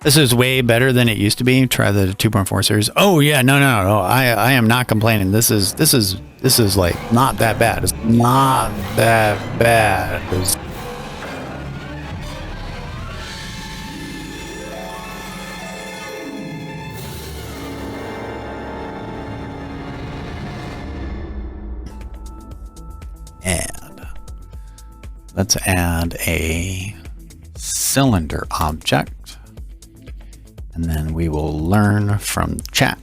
This is way better than it used to be. Try the 2.4 series. Oh yeah, no. I am not complaining. This is like not that bad. It's not that bad. And let's add a cylinder object. And then we will learn from chat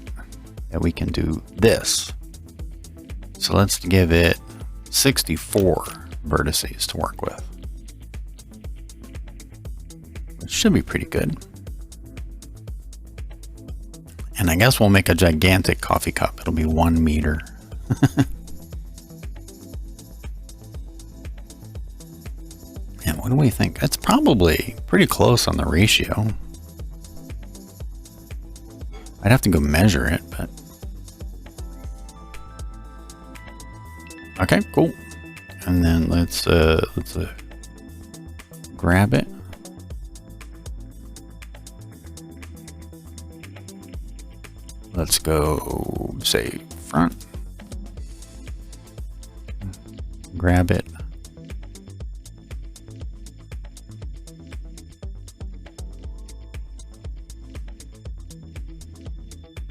that we can do this. So let's give it 64 vertices to work with. Which should be pretty good. And I guess we'll make a gigantic coffee cup. It'll be 1 meter. And what do we think? It's probably pretty close on the ratio. I'd have to go measure it, but okay, cool. And then let's grab it. Let's go say front. Grab it.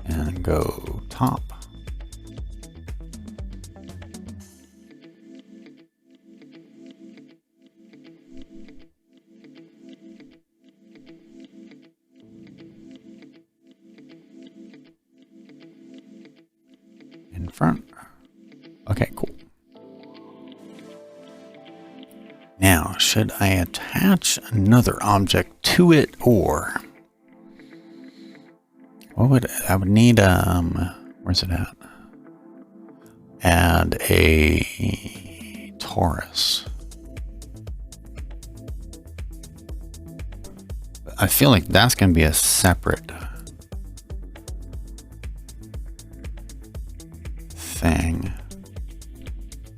And go top. In front. Okay, cool. Now, should I attach another object to it, or what would I would need? Where's it at? Add a TORUS. I feel like that's going to be a separate thing.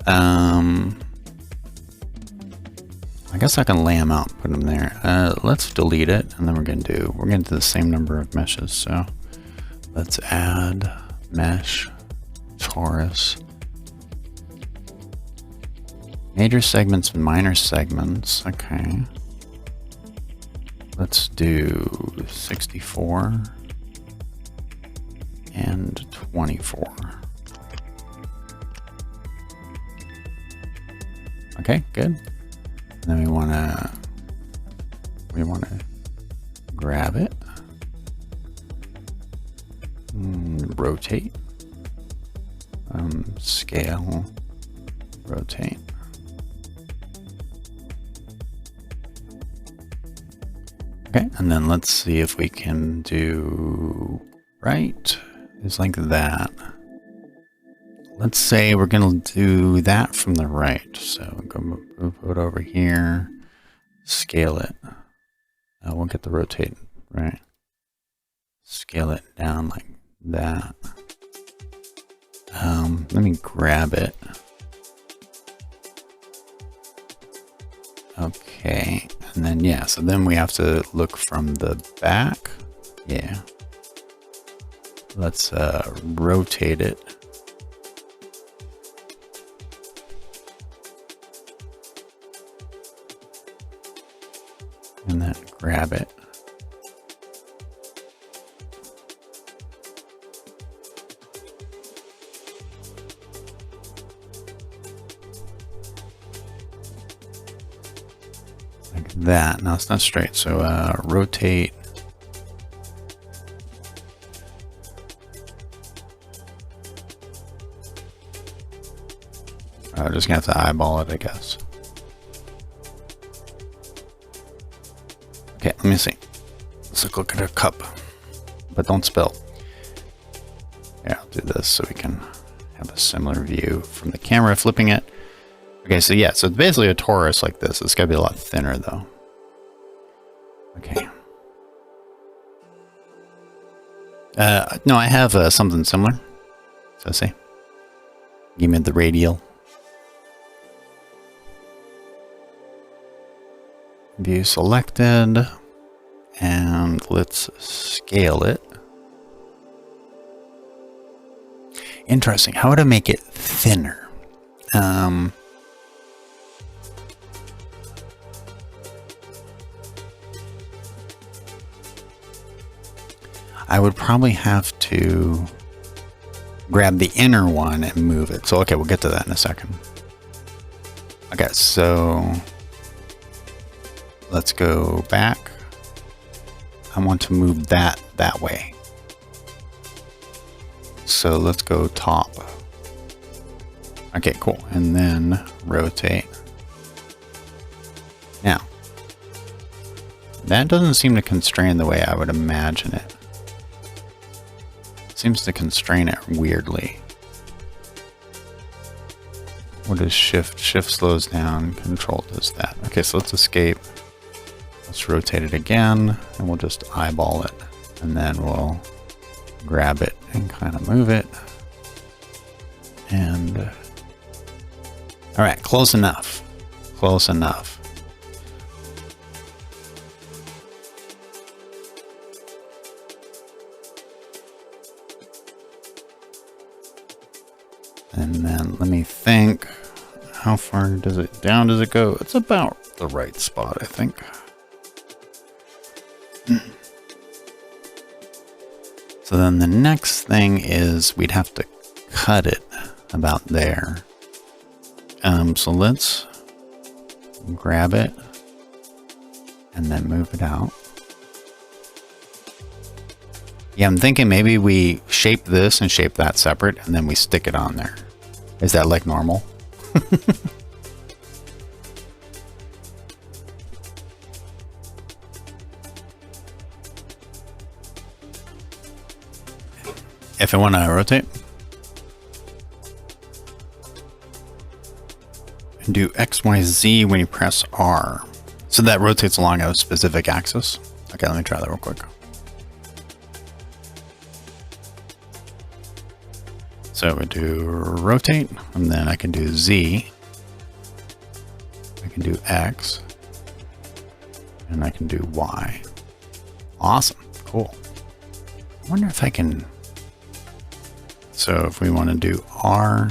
I guess I can lay them out, put them there. Let's delete it, and then we're going to do the same number of meshes. So let's add mesh, torus, major segments and minor segments. Okay. Let's do 64 and 24. Okay, good. And then we want to grab it, rotate, scale, rotate. Okay, and then let's see if we can do right. It's like that. Let's say we're going to do that from the right. So go move it over here, scale it. We'll get the rotate right. Scale it down like that. Let me grab it. Okay, and then yeah, so then we have to look from the back. Yeah. Let's rotate it. And then grab it. Like that. No, it's not straight. So rotate. Just gonna have to eyeball it, I guess. Okay, let me see. Let's look at a cup, but don't spill. Yeah, I'll do this so we can have a similar view from the camera, flipping it. Okay, so yeah, so it's basically a torus like this. It's gotta be a lot thinner though. Okay. No, I have something similar. So see, give me the radial. View selected, and let's scale it. Interesting. How would I make it thinner? I would probably have to grab the inner one and move it. So, okay, we'll get to that in a second. Okay, so let's go back. I want to move that way. So let's go top. Okay, cool. And then rotate. Now, that doesn't seem to constrain the way I would imagine it. Seems to constrain it weirdly. What is shift? Shift slows down, control does that. Okay, so let's escape. Let's rotate it again, and we'll just eyeball it. And then we'll grab it and kind of move it. And all right, close enough. Close enough. And then let me think, how far does it down does it go? It's about the right spot, I think. So then the next thing is we'd have to cut it about there. So let's grab it and then move it out. Yeah, I'm thinking maybe we shape this and shape that separate and then we stick it on there. Is that like normal? If I want to rotate, and do X, Y, Z when you press R. So that rotates along a specific axis. Okay, let me try that real quick. So we do rotate, and then I can do Z. I can do X, and I can do Y. Awesome, cool. I wonder if I can. So if we want to do R,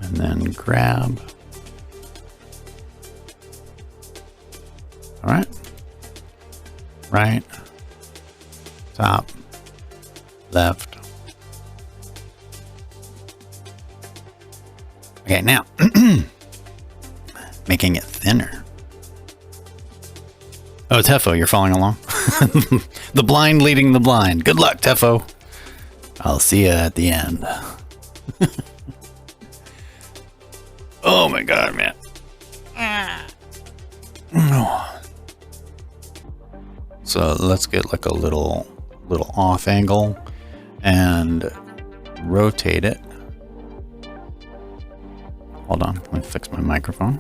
and then grab. All right. Right. Top. Left. Okay, now making it thinner. Oh, Tefo, you're following along? The blind leading the blind. Good luck, Tefo. I'll see you at the end. Oh my god, man. So let's get like a little off angle and rotate it. Hold on, let me fix my microphone.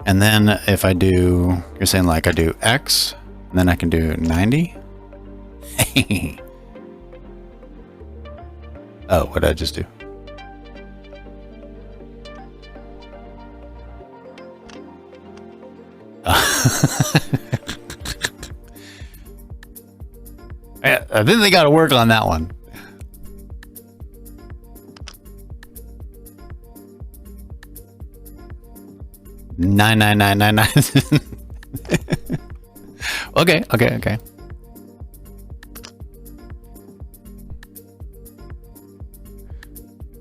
And then if I do, you're saying like I do X, and then I can do 90. Oh, what did I just do? I think they got to work on that one. Nine. Okay.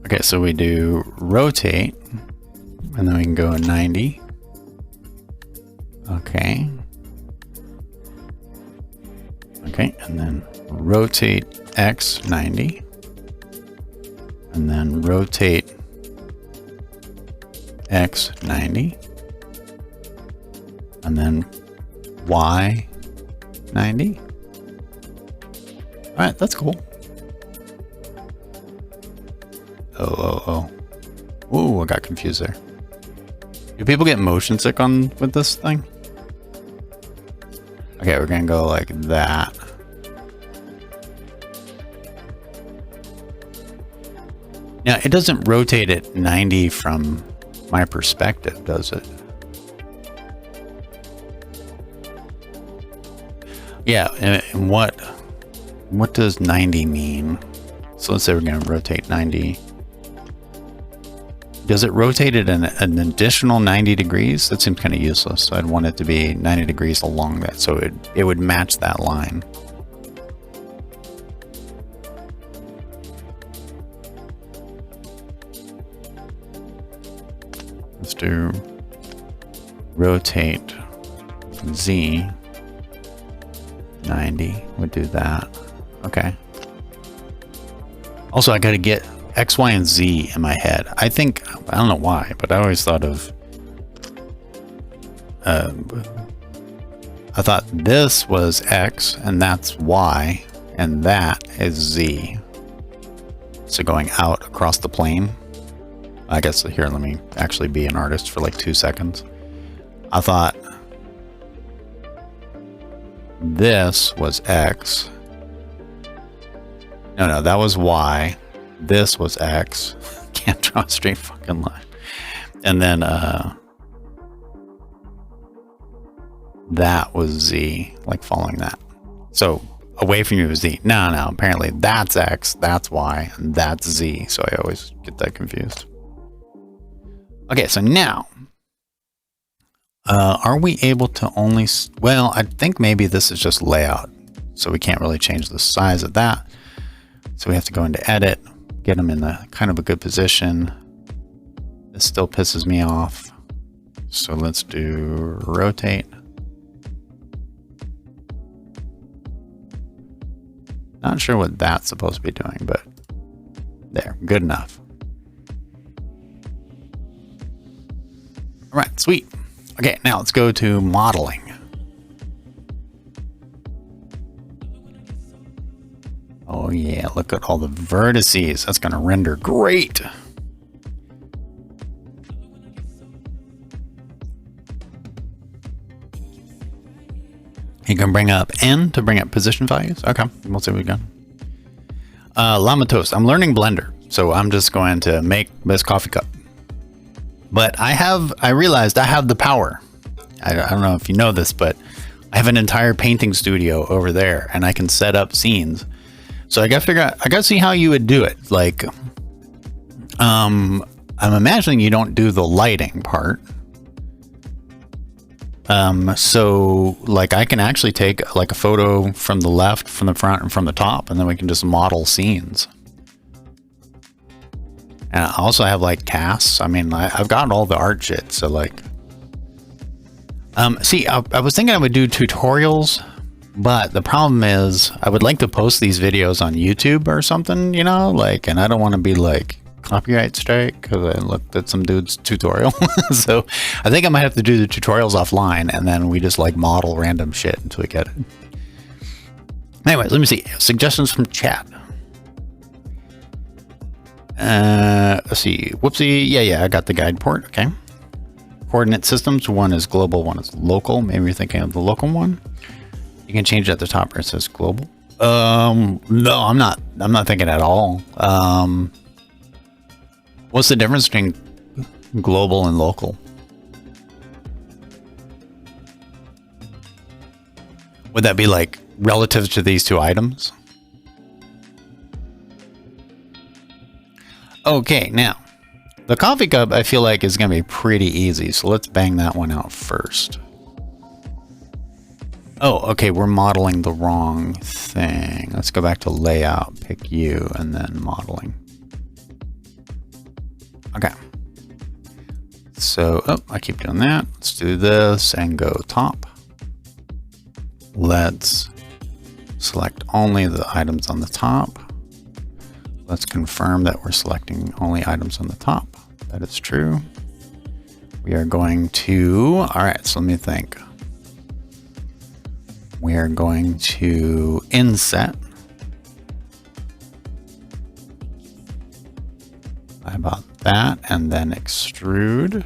Okay, so we do rotate, and then we can go 90. Okay. Okay, and then rotate X 90. And then rotate X 90. And then Y 90. All right, that's cool. Oh. Ooh, I got confused there. Do people get motion sick with this thing? Okay, we're gonna go like that. Now, it doesn't rotate at 90 from my perspective, does it? Yeah, and what does 90 mean? So let's say we're going to rotate 90. Does it rotate it an additional 90 degrees? That seems kind of useless. So I'd want it to be 90 degrees along that, so it would match that line. Let's do rotate Z 90 would do that. Okay. Also, I got to get X, Y, and Z in my head. I don't know why, but I always thought of, I thought this was X and that's Y and that is Z. So going out across the plane. I guess here, let me actually be an artist for like 2 seconds. I thought this was X. No, that was Y. This was X. Can't draw a straight fucking line. And then that was Z, like following that. So away from you was Z. No, apparently that's X, that's Y, and that's Z. So I always get that confused. Okay, so now, are we able to only, well, I think maybe this is just layout. So we can't really change the size of that. So we have to go into edit, get them in the kind of a good position. This still pisses me off. So let's do rotate. Not sure what that's supposed to be doing, but there, good enough. All right, sweet. Okay, now let's go to modeling. Oh yeah, look at all the vertices. That's gonna render great. You can bring up N to bring up position values. Okay, we'll see what we got. Llama Toast. I'm learning Blender, so I'm just going to make this coffee cup. But I realized I have the power. I don't know if you know this, but I have an entire painting studio over there, and I can set up scenes. So I got to figure out, I got to see how you would do it. Like, I'm imagining you don't do the lighting part. So like I can actually take like a photo from the left, from the front, and from the top, and then we can just model scenes. And I also have like casts. I mean, I've got all the art shit. So like, see, I was thinking I would do tutorials, but the problem is I would like to post these videos on YouTube or something, you know, like, and I don't want to be like copyright strike because I looked at some dude's tutorial. So I think I might have to do the tutorials offline, and then we just like model random shit until we get it. Anyways, let me see. Suggestions from chat. Let's see. Whoopsie. Yeah, I got the guide port. Okay. Coordinate systems. One is global, one is local. Maybe you're thinking of the local one. You can change it at the top where it says global. No, I'm not thinking at all. What's the difference between global and local? Would that be like relative to these two items? Okay, now the coffee cup I feel like is going to be pretty easy. So let's bang that one out first. Oh, okay, we're modeling the wrong thing. Let's go back to layout, pick you, and then modeling. Okay. So, oh, I keep doing that. Let's do this and go top. Let's select only the items on the top. Let's confirm that we're selecting only items on the top. That is true. We are going to, all right, so let me think. We are going to inset. How about that? And then extrude.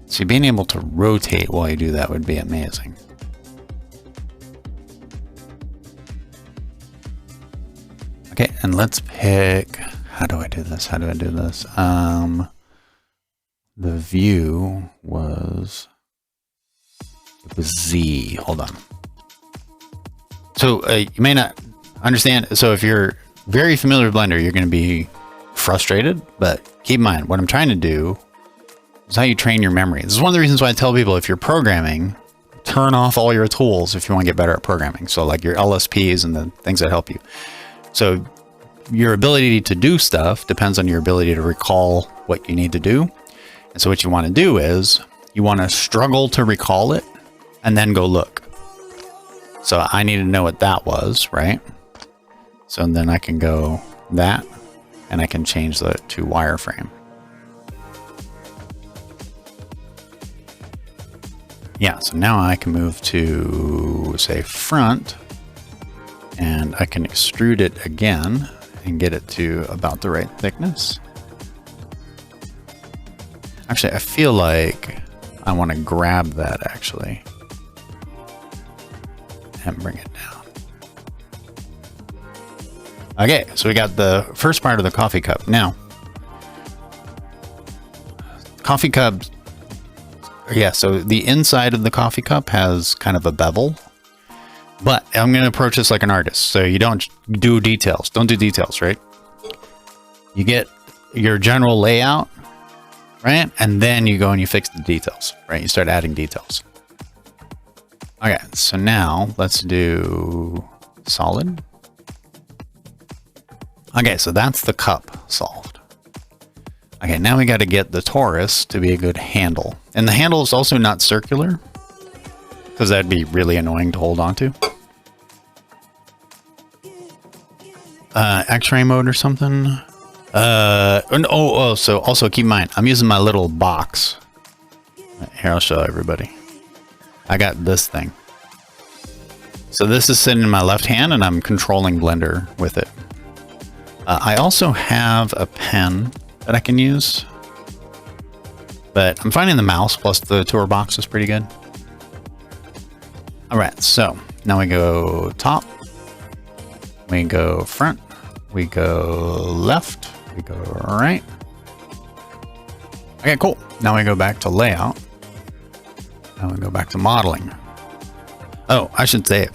See, being able to rotate while you do that would be amazing. Okay, and let's pick, how do I do this? How do I do this? The view was, it was Z. Hold on. So you may not understand. So if you're very familiar with Blender, you're going to be frustrated, but keep in mind what I'm trying to do is how you train your memory. This is one of the reasons why I tell people if you're programming, turn off all your tools if you want to get better at programming. So like your LSPs and the things that help you. So your ability to do stuff depends on your ability to recall what you need to do. And so what you want to do is you want to struggle to recall it and then go look. So I need to know what that was, right? So then I can go that and I can change that to wireframe. Yeah, so now I can move to say front and I can extrude it again and get it to about the right thickness. Actually, I feel like I want to grab that actually and bring it down. Okay, so we got the first part of the coffee cup. Now, coffee cup, yeah, so the inside of the coffee cup has kind of a bevel, but I'm going to approach this like an artist. So you don't do details. Don't do details, right? You get your general layout, right? And then you go and you fix the details, right? You start adding details. Okay, so now let's do solid. Okay, so that's the cup solved. Okay, now we got to get the torus to be a good handle. And the handle is also not circular, because that'd be really annoying to hold on to. X-ray mode or something. So also keep in mind, I'm using my little box. Here, I'll show everybody. I got this thing. So this is sitting in my left hand and I'm controlling Blender with it. I also have a pen that I can use, but I'm finding the mouse plus the TOURBOX is pretty good. All right, so now we go top, we go front, we go left, we go right. Okay, cool. Now we go back to layout. Now we go back to modeling. Oh, I should save.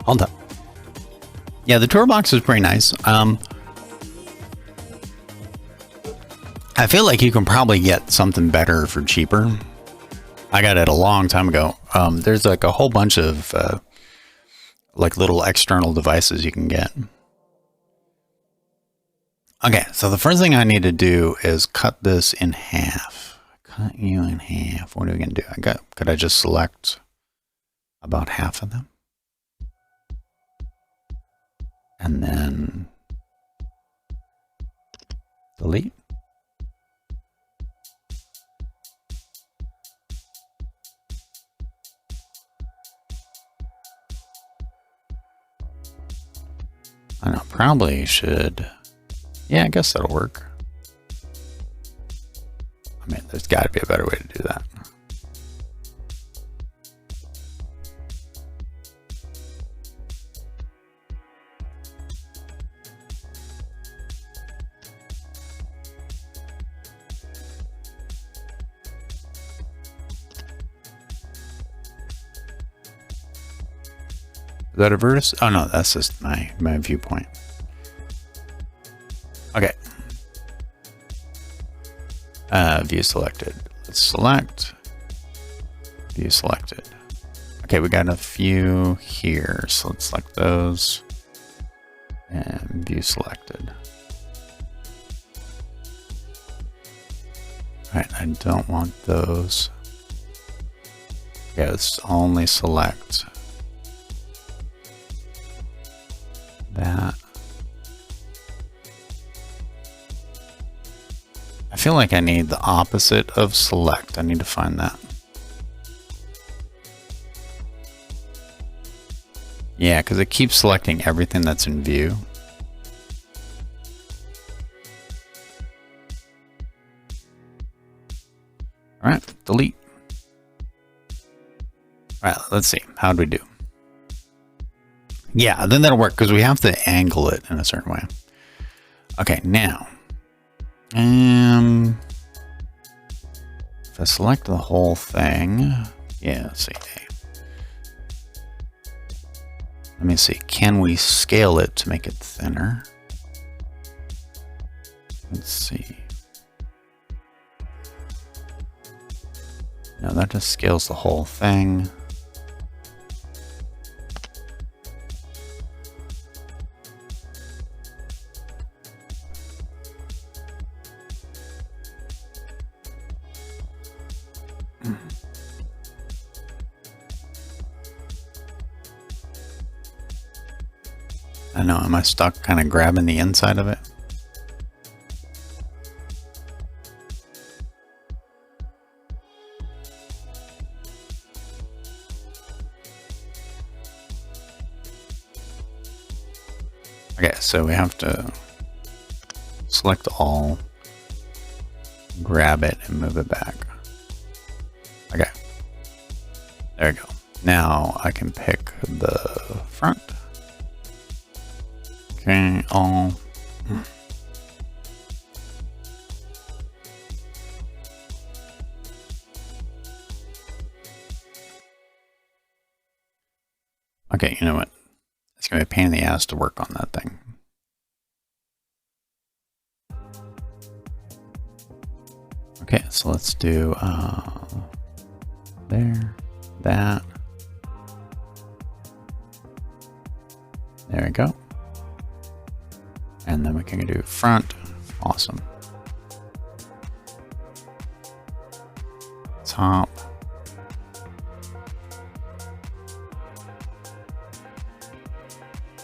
Hold up. Yeah, the TOURBOX is pretty nice. I feel like you can probably get something better for cheaper. I got it a long time ago. There's like a whole bunch of like little external devices you can get. Okay, so the first thing I need to do is cut this in half. Cut you in half. What are we gonna do? Could I just select about half of them? And then delete. I know, probably should. Yeah, I guess that'll work. I mean, there's got to be a better way to do that. Is that a vertex? Oh no, that's just my viewpoint. Okay. View selected. Let's select. View selected. Okay, we got a few here, so let's select those. And view selected. Alright, I don't want those. Yeah, let's only select that. I feel like I need the opposite of select. I need to find that. Yeah, because it keeps selecting everything that's in view. All right, delete. All right, let's see. How do we do? Yeah, then that'll work because we have to angle it in a certain way. Okay, now, if I select the whole thing, yeah, let's see. Let me see, can we scale it to make it thinner? Let's see. No, that just scales the whole thing. I know, am I stuck kind of grabbing the inside of it? Okay, so we have to select all, grab it, and move it back. Okay, there we go. Now I can pick the front. Okay, all. Okay, you know what? It's gonna be a pain in the ass to work on that thing. Okay, so let's do there, that. There we go. And then we can do front. Awesome. Top.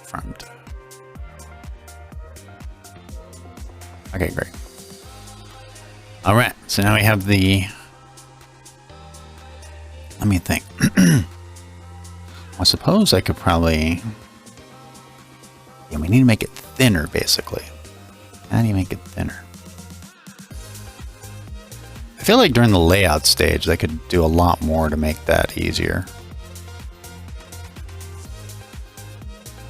Front. Okay, great. All right, so now we have the, let me think. I suppose I could probably, yeah, we need to make it thinner, basically. How do you make it thinner? I feel like during the layout stage, they could do a lot more to make that easier.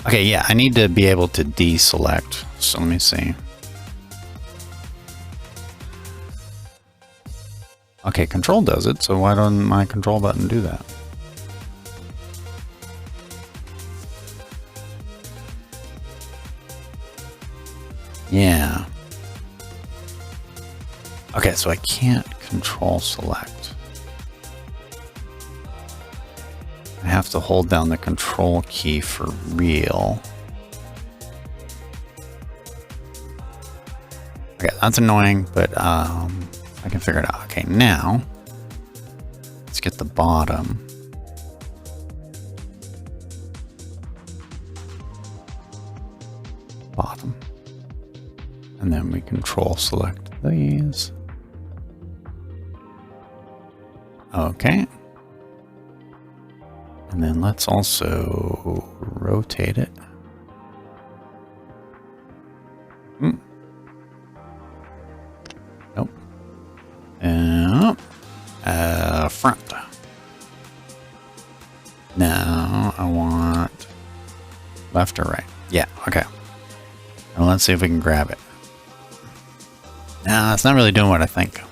Okay, yeah, I need to be able to deselect. So let me see. Okay, control does it, so why don't my control button do that? Yeah. Okay, so I can't control select. I have to hold down the control key for real. Okay, that's annoying, but I can figure it out. Okay, now let's get the bottom. Bottom. And then we control select these. Okay. And then let's also rotate it. Nope. Front. Now I want left or right. Yeah, okay. And let's see if we can grab it. No, it's not really doing what I think.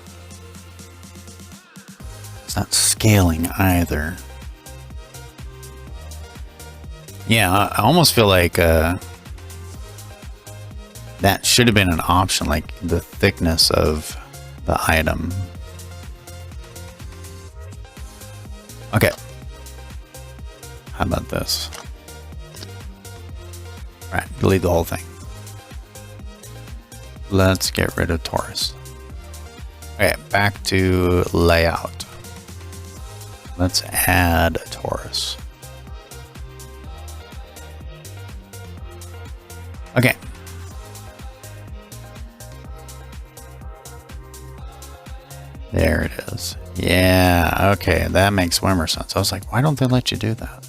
It's not scaling either. Yeah, I almost feel like that should have been an option, like the thickness of the item. Okay. How about this? All right, delete the whole thing. Let's get rid of TORUS. Okay, back to layout. Let's add TORUS. Okay. There it is. Yeah, okay, that makes way more sense. I was like, why don't they let you do that?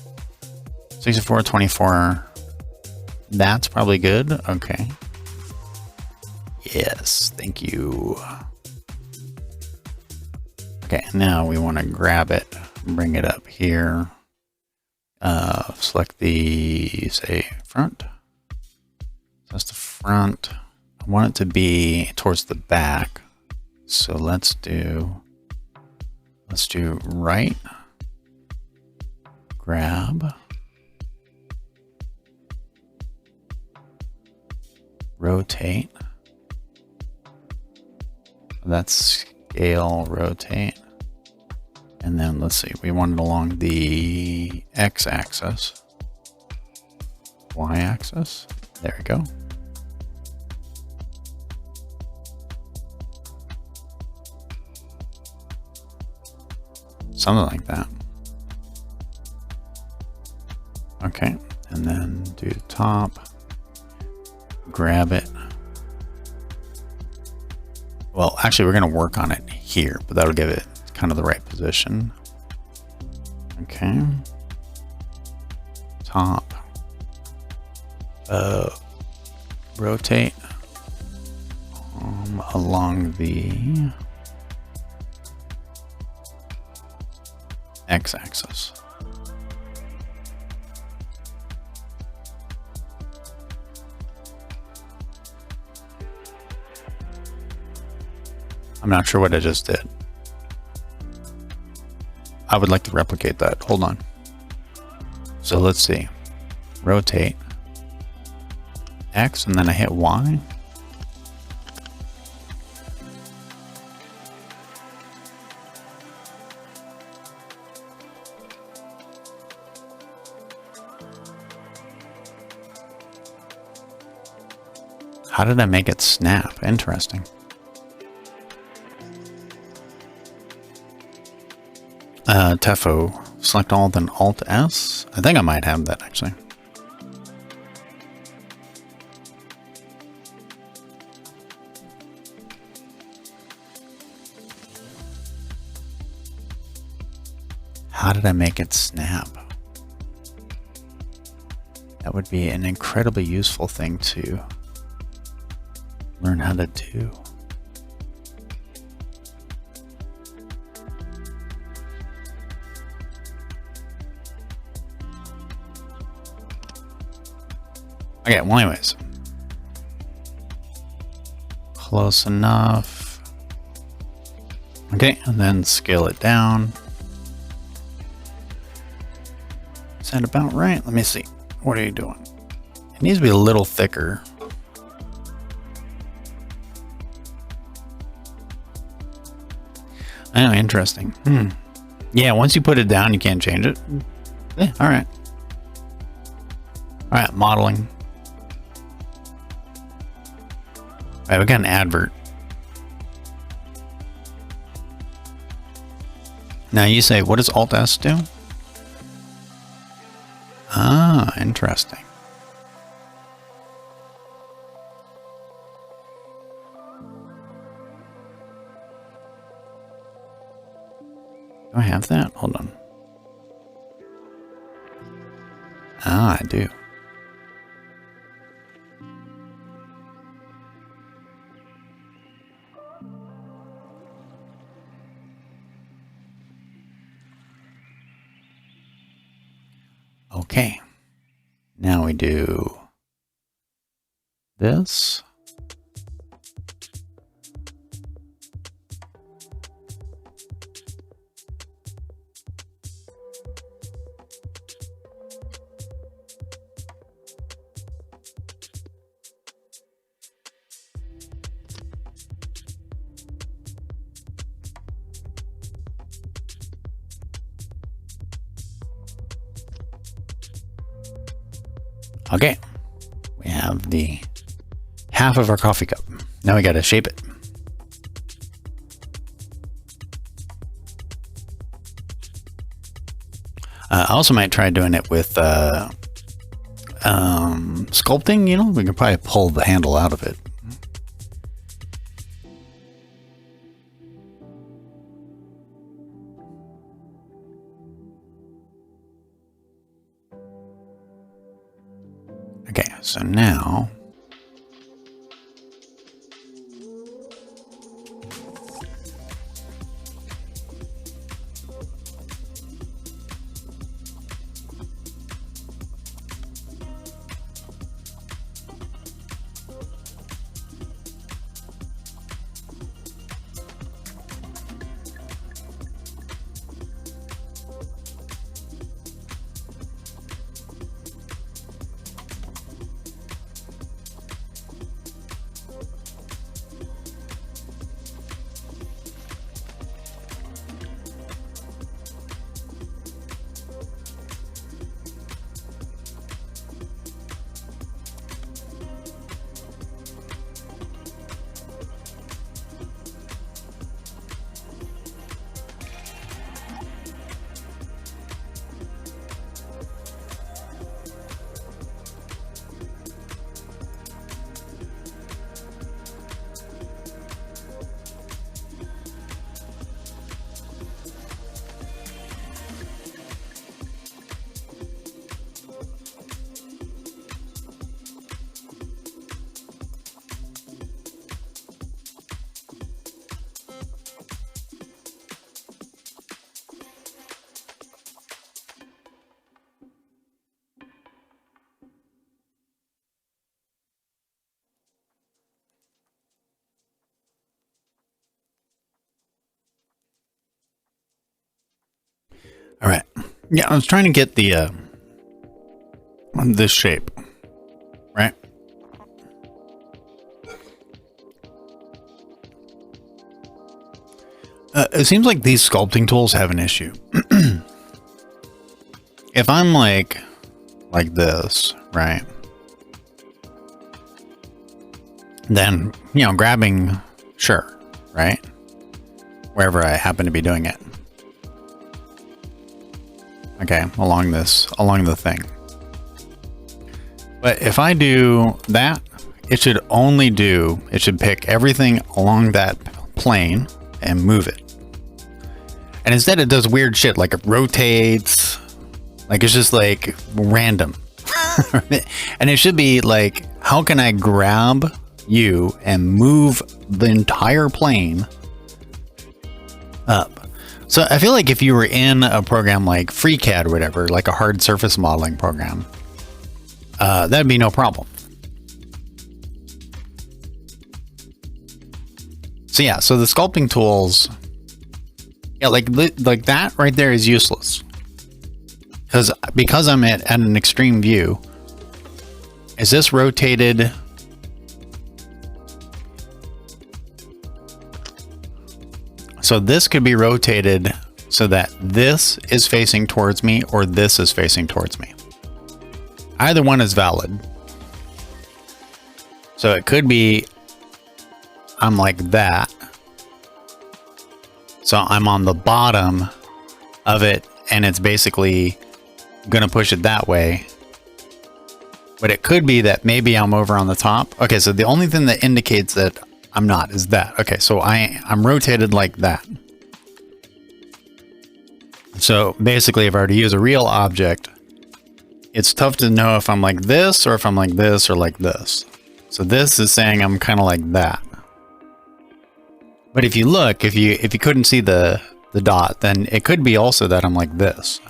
64, 24. That's probably good. Okay. Yes, thank you. Okay, now we want to grab it, bring it up here. Select the, say, front. That's the front. I want it to be towards the back. So let's do right, grab, rotate. That's scale, rotate. And then let's see, we want it along the x-axis, y-axis. There we go. Something like that. Okay, and then do the top, grab it. Well, actually, we're going to work on it here, but that'll give it kind of the right position. Okay. Top. Rotate along the x-axis. I'm not sure what I just did. I would like to replicate that. Hold on. So let's see. Rotate X and then I hit Y. How did I make it snap? Interesting. Tefo, select all, then Alt S. I think I might have that actually. How did I make it snap? That would be an incredibly useful thing to learn how to do. Okay, well anyways. Close enough. Okay, and then scale it down. Is that about right? Let me see. What are you doing? It needs to be a little thicker. Oh, interesting. Yeah, once you put it down, you can't change it. Yeah, all right. All right, modeling. All right, we got an advert. Now you say, what does Alt S do? Ah, interesting. Do I have that? Hold on. Ah, I do. Okay. Now we do this. Okay, we have the half of our coffee cup. Now we got to shape it. I also might try doing it with sculpting, you know, we can probably pull the handle out of it. Okay, so now All right. Yeah, I was trying to get the this shape, right? It seems like these sculpting tools have an issue. If I'm like this, right? Then, you know, grabbing, sure, right? Wherever I happen to be doing it. Okay, along the thing. But if I do that, it should pick everything along that plane and move it. And instead it does weird shit, like it rotates, like it's just like random. And it should be like, how can I grab you and move the entire plane up? So I feel like if you were in a program like FreeCAD or whatever, like a hard surface modeling program, that'd be no problem. So yeah, so the sculpting tools, yeah, like that right there is useless. Because I'm at an extreme view, is this rotated? So this could be rotated so that this is facing towards me or this is facing towards me. Either one is valid. So it could be I'm like that. So I'm on the bottom of it and it's basically gonna push it that way. But it could be that maybe I'm over on the top. Okay, so the only thing that indicates that I'm not is that. Okay, so I'm rotated like that. So basically, if I were to use a real object, it's tough to know if I'm like this or if I'm like this or like this. So this is saying I'm kind of like that. But if you look, if you couldn't see the dot, then it could be also that I'm like this.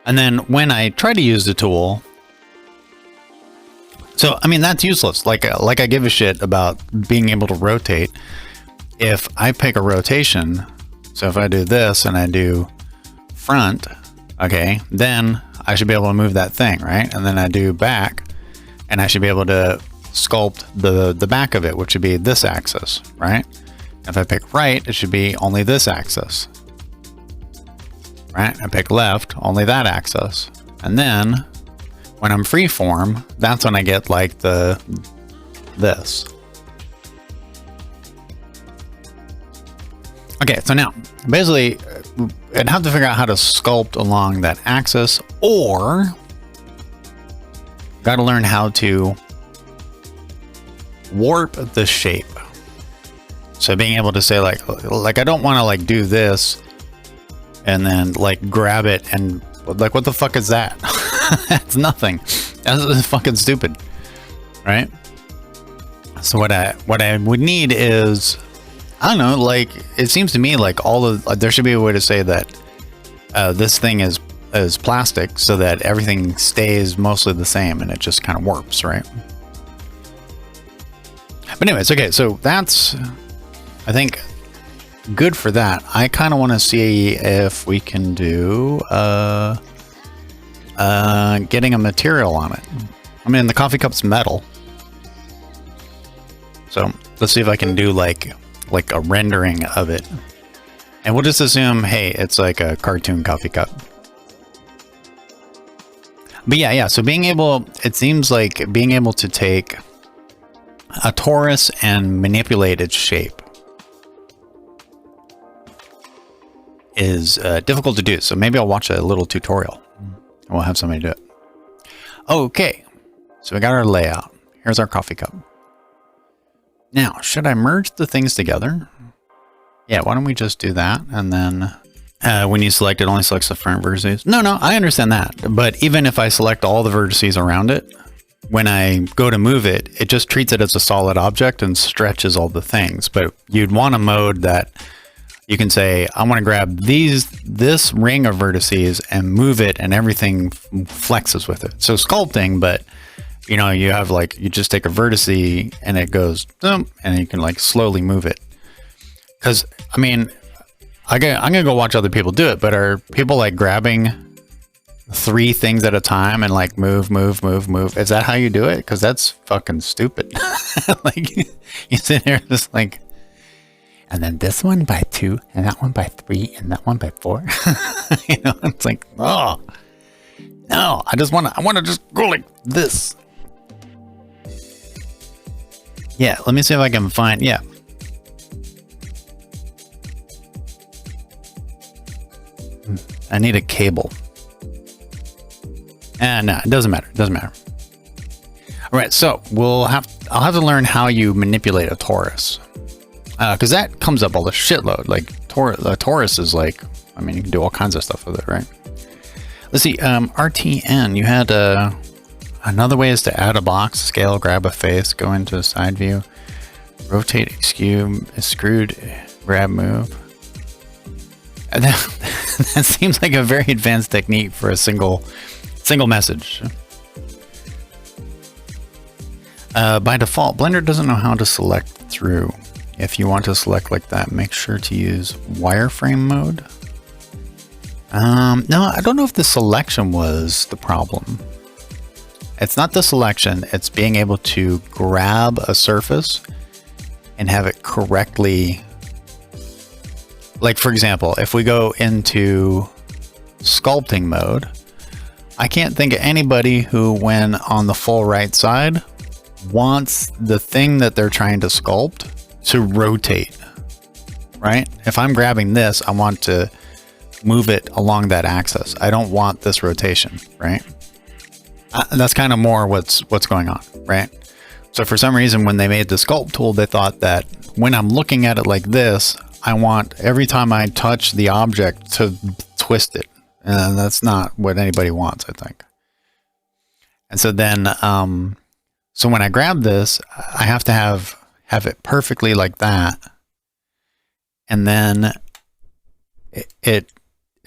And then when I try to use the tool, so I mean that's useless. Like I give a shit about being able to rotate. If I pick a rotation, so if I do this and I do front, okay, then I should be able to move that thing, right? And then I do back, and I should be able to sculpt the back of it, which would be this axis, right? If I pick right, it should be only this axis, right? I pick left, only that axis. And then when I'm freeform, that's when I get like this. Okay, so now basically I'd have to figure out how to sculpt along that axis, or got to learn how to warp the shape. So being able to say like I don't want to like do this and then like grab it and like, what the fuck is that? That's nothing. That's fucking stupid, right? So what I would need is, I don't know, like it seems to me like there should be a way to say that this thing is plastic so that everything stays mostly the same and it just kind of warps, right? But anyways, okay, so that's, I think, good for that. I kind of want to see if we can do getting a material on it. I mean, the coffee cup's metal, so let's see if I can do like a rendering of it, and we'll just assume, hey, it's like a cartoon coffee cup. But yeah, so it seems like being able to take a torus and manipulate its shape is difficult to do. So maybe I'll watch a little tutorial and we'll have somebody do it. Okay, so we got our layout. Here's our coffee cup. Now, should I merge the things together? Yeah, why don't we just do that? And then when you select, it only selects the front vertices. No, I understand that. But even if I select all the vertices around it, when I go to move it, it just treats it as a solid object and stretches all the things. But you'd want a mode that you can say, I want to grab this ring of vertices and move it, and everything flexes with it. So sculpting, but you know, you have like, you just take a vertice and it goes, and you can like slowly move it. Because I mean, I'm gonna go watch other people do it, but are people like grabbing 3 things at a time and like move? Is that how you do it? Because that's fucking stupid. Like you sit there just like, and then this one by 2, and that one by 3, and that one by 4. You know, it's like, oh no, I want to just go like this. Yeah, let me see if I can find, yeah. I need a cable. And no, it doesn't matter. It doesn't matter. All right, so I'll have to learn how you manipulate a torus, because that comes up all the shitload. Like the torus is like, I mean, you can do all kinds of stuff with it, right? Let's see. RTN. You had another way is to add a box, scale, grab a face, go into side view, rotate, extrude, grab, move. And that seems like a very advanced technique for a single message. By default, Blender doesn't know how to select through. If you want to select like that, make sure to use wireframe mode. No, I don't know if the selection was the problem. It's not the selection, it's being able to grab a surface and have it correctly. Like for example, if we go into sculpting mode, I can't think of anybody who, when on the full right side, wants the thing that they're trying to sculpt to rotate, right? If I'm grabbing this, I want to move it along that axis. I don't want this rotation, right? That's kind of more what's going on, right? So for some reason, when they made the sculpt tool, they thought that when I'm looking at it like this, I want every time I touch the object to twist it. And that's not what anybody wants, I think. And so then, so when I grab this, I have to have it perfectly like that. And then it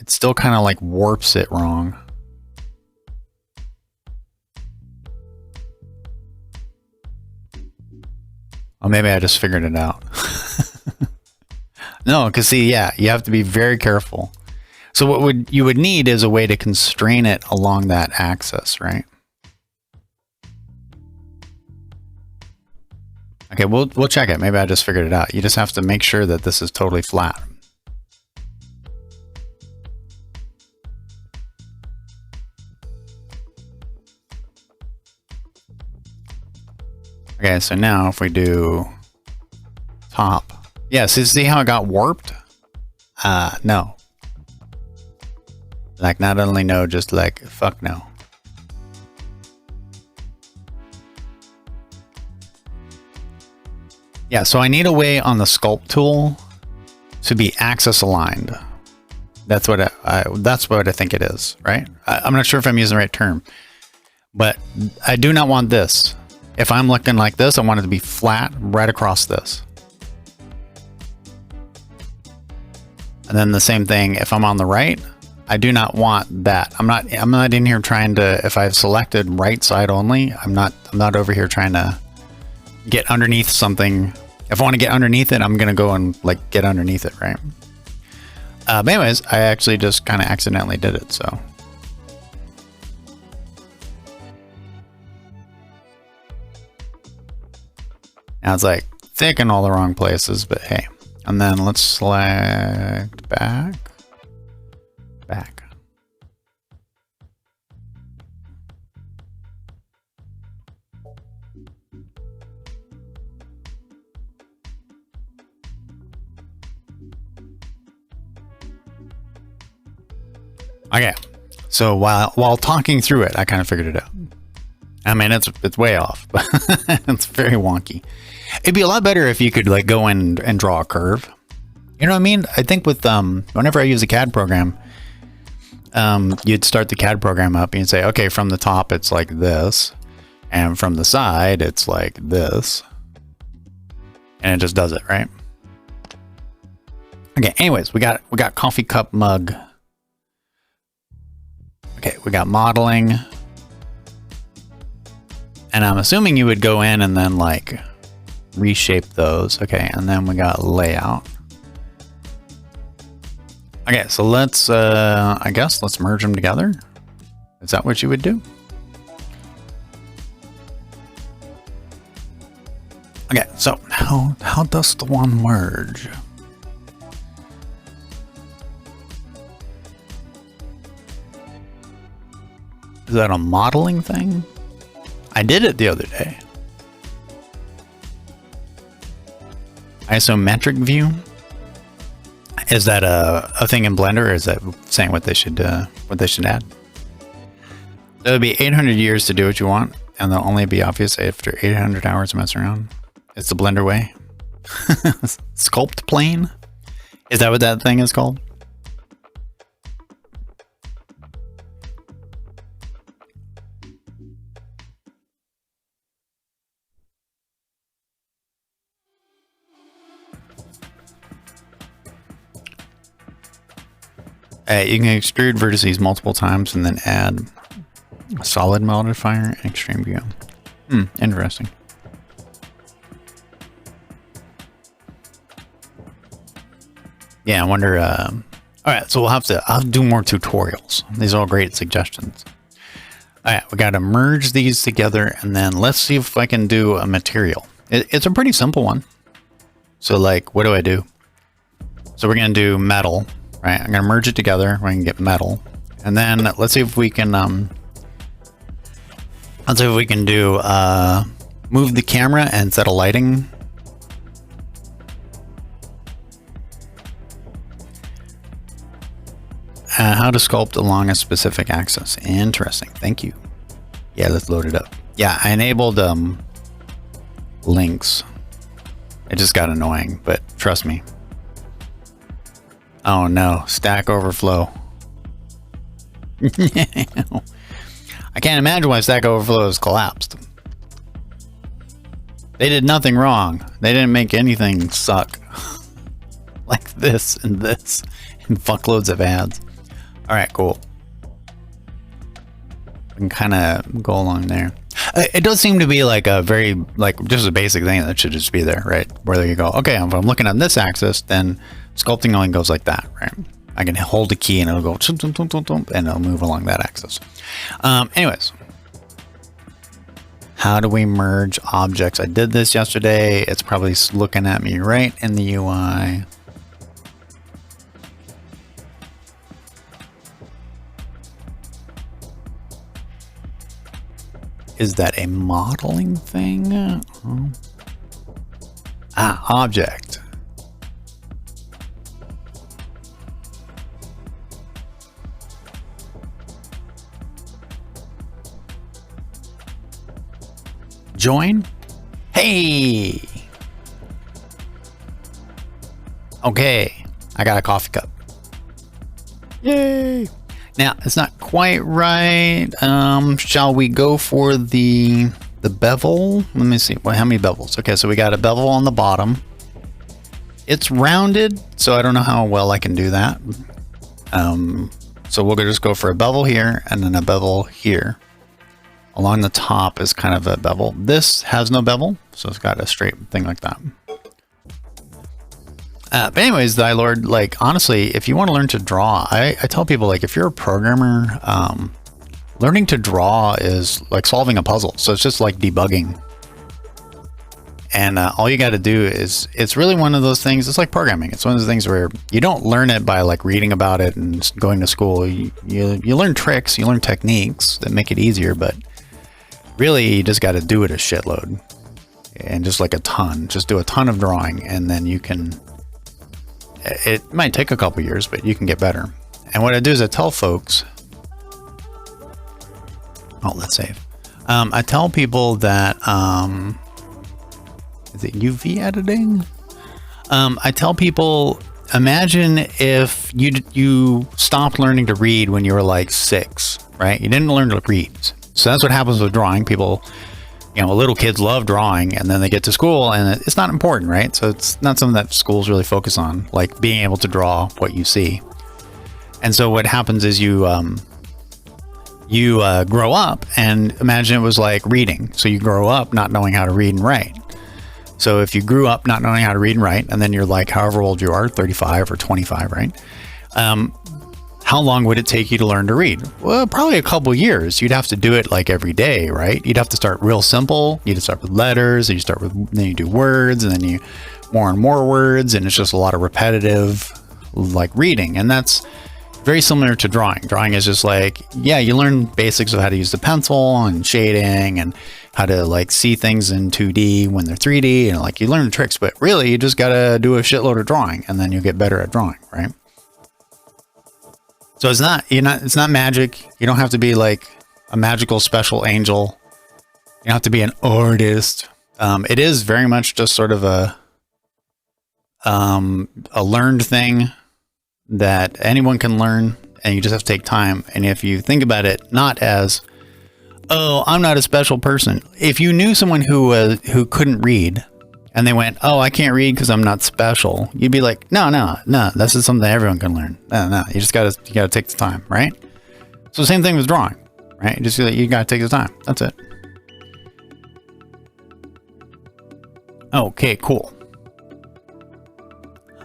still kind of like warps it wrong. Or maybe I just figured it out. No, because see, yeah, you have to be very careful. So what you would need is a way to constrain it along that axis, right? Okay, we'll check it. Maybe I just figured it out. You just have to make sure that this is totally flat. Okay, so now if we do top. Yeah, so see how it got warped? No. Like not only no, just like fuck no. Yeah, so I need a way on the sculpt tool to be axis aligned. That's what I think it is, right? I'm not sure if I'm using the right term, but I do not want this. If I'm looking like this, I want it to be flat right across this. And then the same thing, if I'm on the right, I do not want that. I'm not in here trying to, if I've selected right side only, I'm not over here trying to get underneath something. If I want to get underneath it, I'm going to go and like get underneath it, right? But anyways, I actually just kind of accidentally did it, so. Now it's like thick in all the wrong places, but hey. And then let's select back. Okay, so while talking through it, I kind of figured it out. I mean, it's way off, but it's very wonky. It'd be a lot better if you could like go in and draw a curve. You know what I mean? I think with whenever I use a CAD program, you'd start the CAD program up and you'd say, okay, from the top it's like this, and from the side it's like this, and it just does it, right? Okay. Anyways, we got coffee cup mug. Okay, we got modeling. And I'm assuming you would go in and then like reshape those. Okay, and then we got layout. Okay, so let's, I guess, let's merge them together. Is that what you would do? Okay, so how does the one merge? Is that a modeling thing? I did it the other day. Isometric view. Is that a thing in Blender, or is that saying what they should add? It would be 800 years to do what you want, and they'll only be obvious after 800 hours of messing around. It's the Blender way. Sculpt plane? Is that what that thing is called? You can extrude vertices multiple times and then add a solid modifier and extreme view. Interesting. Yeah, I wonder. All right, so I'll do more tutorials. These are all great suggestions. All right, we got to merge these together, and then let's see if I can do a material. It's a pretty simple one. So, like, what do I do? So we're gonna do metal. Right, I'm gonna merge it together. We can get metal, and then let's see if we can do move the camera and set a lighting. How to sculpt along a specific axis. Interesting. Thank you. Yeah, let's load it up. Yeah, I enabled links. It just got annoying, but trust me. Oh no, Stack Overflow. I can't imagine why Stack Overflow has collapsed. They did nothing wrong. They didn't make anything suck. Like this and fuckloads of ads. Alright, cool. We can kind of go along there. It does seem to be like a very, like, just a basic thing that should just be there, right? Where you go, okay, if I'm looking at this axis, then sculpting only goes like that, right? I can hold a key and it'll go and it'll move along that axis. Anyways, how do we merge objects? I did this yesterday. It's probably looking at me right in the UI. Is that a modeling thing? Object. Join? Hey! Okay, I got a coffee cup. Yay! Now, it's not quite right. Shall we go for the bevel? Let me see. How many bevels? Okay, so we got a bevel on the bottom. It's rounded, so I don't know how well I can do that. So we'll just go for a bevel here and then a bevel here. Along the top is kind of a bevel. This has no bevel, so it's got a straight thing like that. But anyways, Thy Lord, like, honestly, if you want to learn to draw, I tell people, like, if you're a programmer, learning to draw is like solving a puzzle. So it's just like debugging. And all you got to do is, it's really one of those things. It's like programming. It's one of those things where you don't learn it by like reading about it and going to school. You learn tricks, you learn techniques that make it easier, but really you just got to do it a shitload. And just like a ton, just do a ton of drawing, and then you can, it might take a couple years, but you can get better. And what I do is I tell folks, oh, let's save. I tell people that, is it UV editing? I tell people, imagine if you stopped learning to read when you were like 6, right? You didn't learn to read. So that's what happens with drawing. People, you know, little kids love drawing, and then they get to school and it's not important, right? So it's not something that schools really focus on, like being able to draw what you see. And so what happens is you grow up, and imagine it was like reading. So you grow up not knowing how to read and write. So if you grew up not knowing how to read and write, and then you're like however old you are, 35 or 25, right? How long would it take you to learn to read? Well, probably a couple years. You'd have to do it like every day, right? You'd have to start real simple. You'd start with letters, and then you do words, and then you more and more words, and it's just a lot of repetitive like reading. And that's very similar to drawing. Drawing is just like, yeah, you learn basics of how to use the pencil and shading and how to like see things in 2D when they're 3D, and like you learn the tricks, but really you just gotta do a shitload of drawing and then you'll get better at drawing, right? So it's not magic. You don't have to be like a magical special angel. You don't have to be an artist. It is very much just sort of a learned thing that anyone can learn, and you just have to take time. And if you think about it, not as, oh, I'm not a special person. If you knew someone who couldn't read, and they went, oh, I can't read because I'm not special, you'd be like, no, this is something everyone can learn. No, you gotta take the time, right? So same thing with drawing, right? You gotta take the time. That's it. Okay, cool.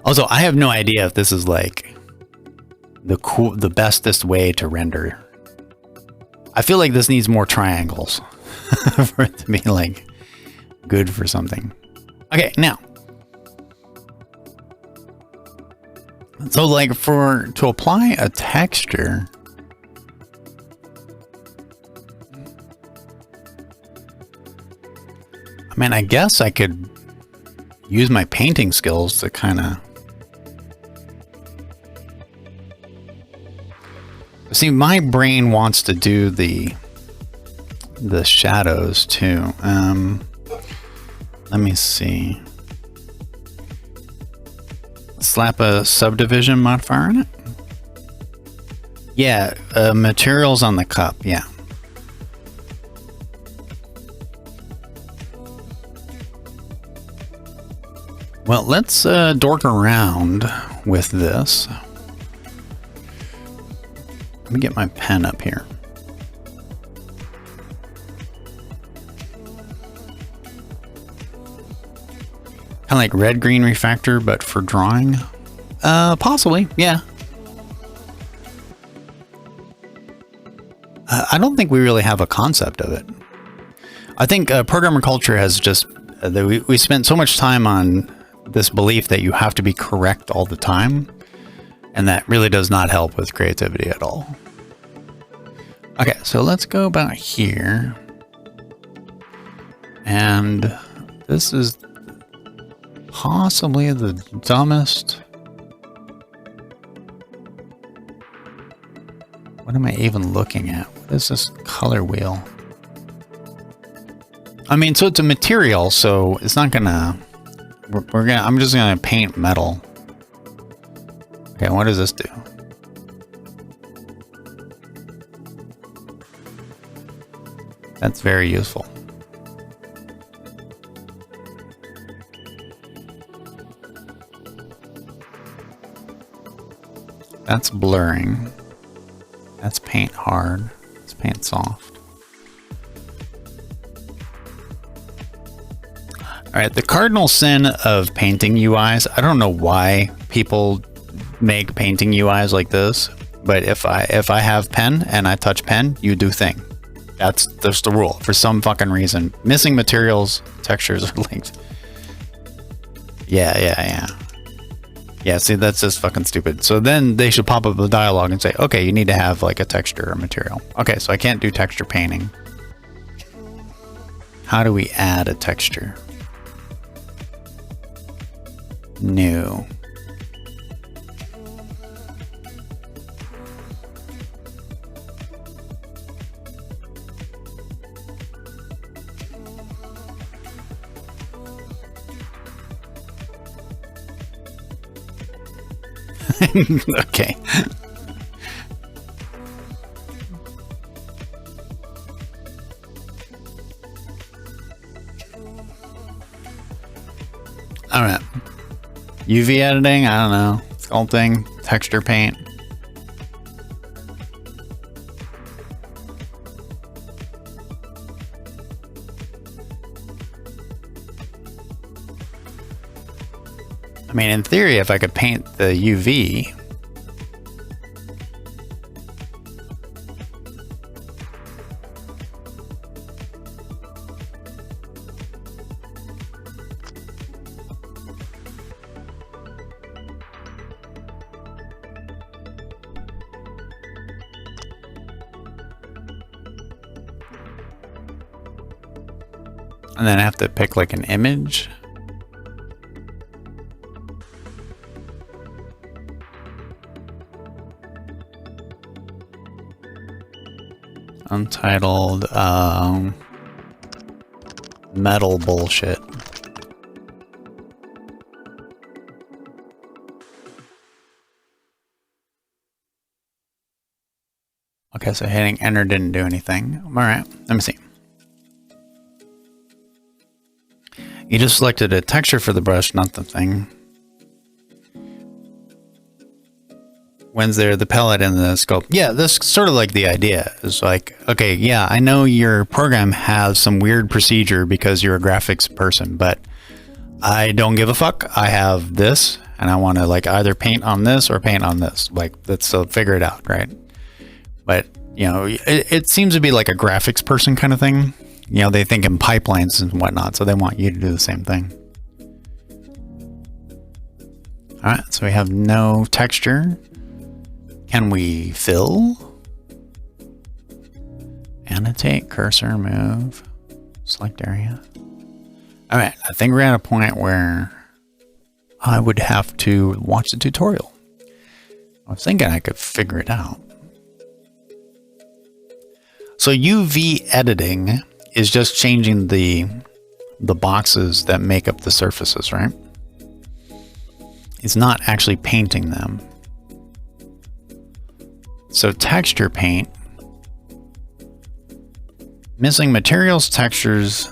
Also, I have no idea if this is like the bestest way to render. I feel like this needs more triangles for it to be like good for something. Okay, now, so like to apply a texture, I mean, I guess I could use my painting skills to kind of see. My brain wants to do the shadows too. Let me see. Slap a subdivision modifier on it. Yeah, materials on the cup. Yeah. Well, let's dork around with this. Let me get my pen up here. Kind of like red-green refactor, but for drawing? Possibly, yeah. I don't think we really have a concept of it. I think programmer culture has just... we spent so much time on this belief that you have to be correct all the time, and that really does not help with creativity at all. Okay, so let's go about here. And this is possibly the dumbest. What am I even looking at? What is this color wheel? I mean, so it's a material, so it's not gonna... I'm just gonna paint metal. Okay, what does this do? That's very useful. That's blurring. That's paint hard. That's paint soft. All right, the cardinal sin of painting UIs, I don't know why people make painting UIs like this, but if I have pen and I touch pen, you do thing. That's the rule for some fucking reason. Missing materials, textures are linked. Yeah, see, that's just fucking stupid. So then they should pop up the dialogue and say, okay, you need to have like a texture or material. Okay, so I can't do texture painting. How do we add a texture? New. Okay. All right. UV editing, I don't know. Sculpting, texture paint. I mean, in theory, if I could paint the UV, And then I have to pick like an image. Untitled metal bullshit. Okay, so hitting enter didn't do anything. All right, let me see. You just selected a texture for the brush, not the thing. When's there the palette and the scope? Yeah, that's sort of like the idea. It's like, okay, yeah, I know your program has some weird procedure because you're a graphics person, but I don't give a fuck. I have this, and I want to like either paint on this or paint on this. Like, let's figure it out, right? But, you know, it seems to be like a graphics person kind of thing. You know, they think in pipelines and whatnot, so they want you to do the same thing. All right, so we have no texture. Can we fill? Annotate, cursor, move, select area. All right, I think we're at a point where I would have to watch the tutorial. I was thinking I could figure it out. So UV editing is just changing the boxes that make up the surfaces, right? It's not actually painting them. So texture paint, missing materials, textures,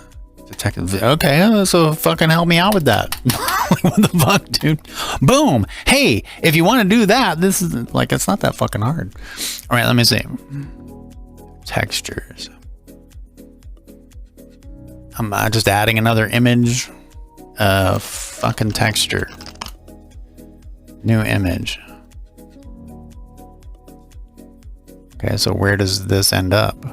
okay, so fucking help me out with that. What the fuck, dude? Boom. Hey, if you want to do that, this is like, it's not that fucking hard. All right, let me see. Textures. I'm just adding another image. Fucking texture. New image. Okay, so where does this end up?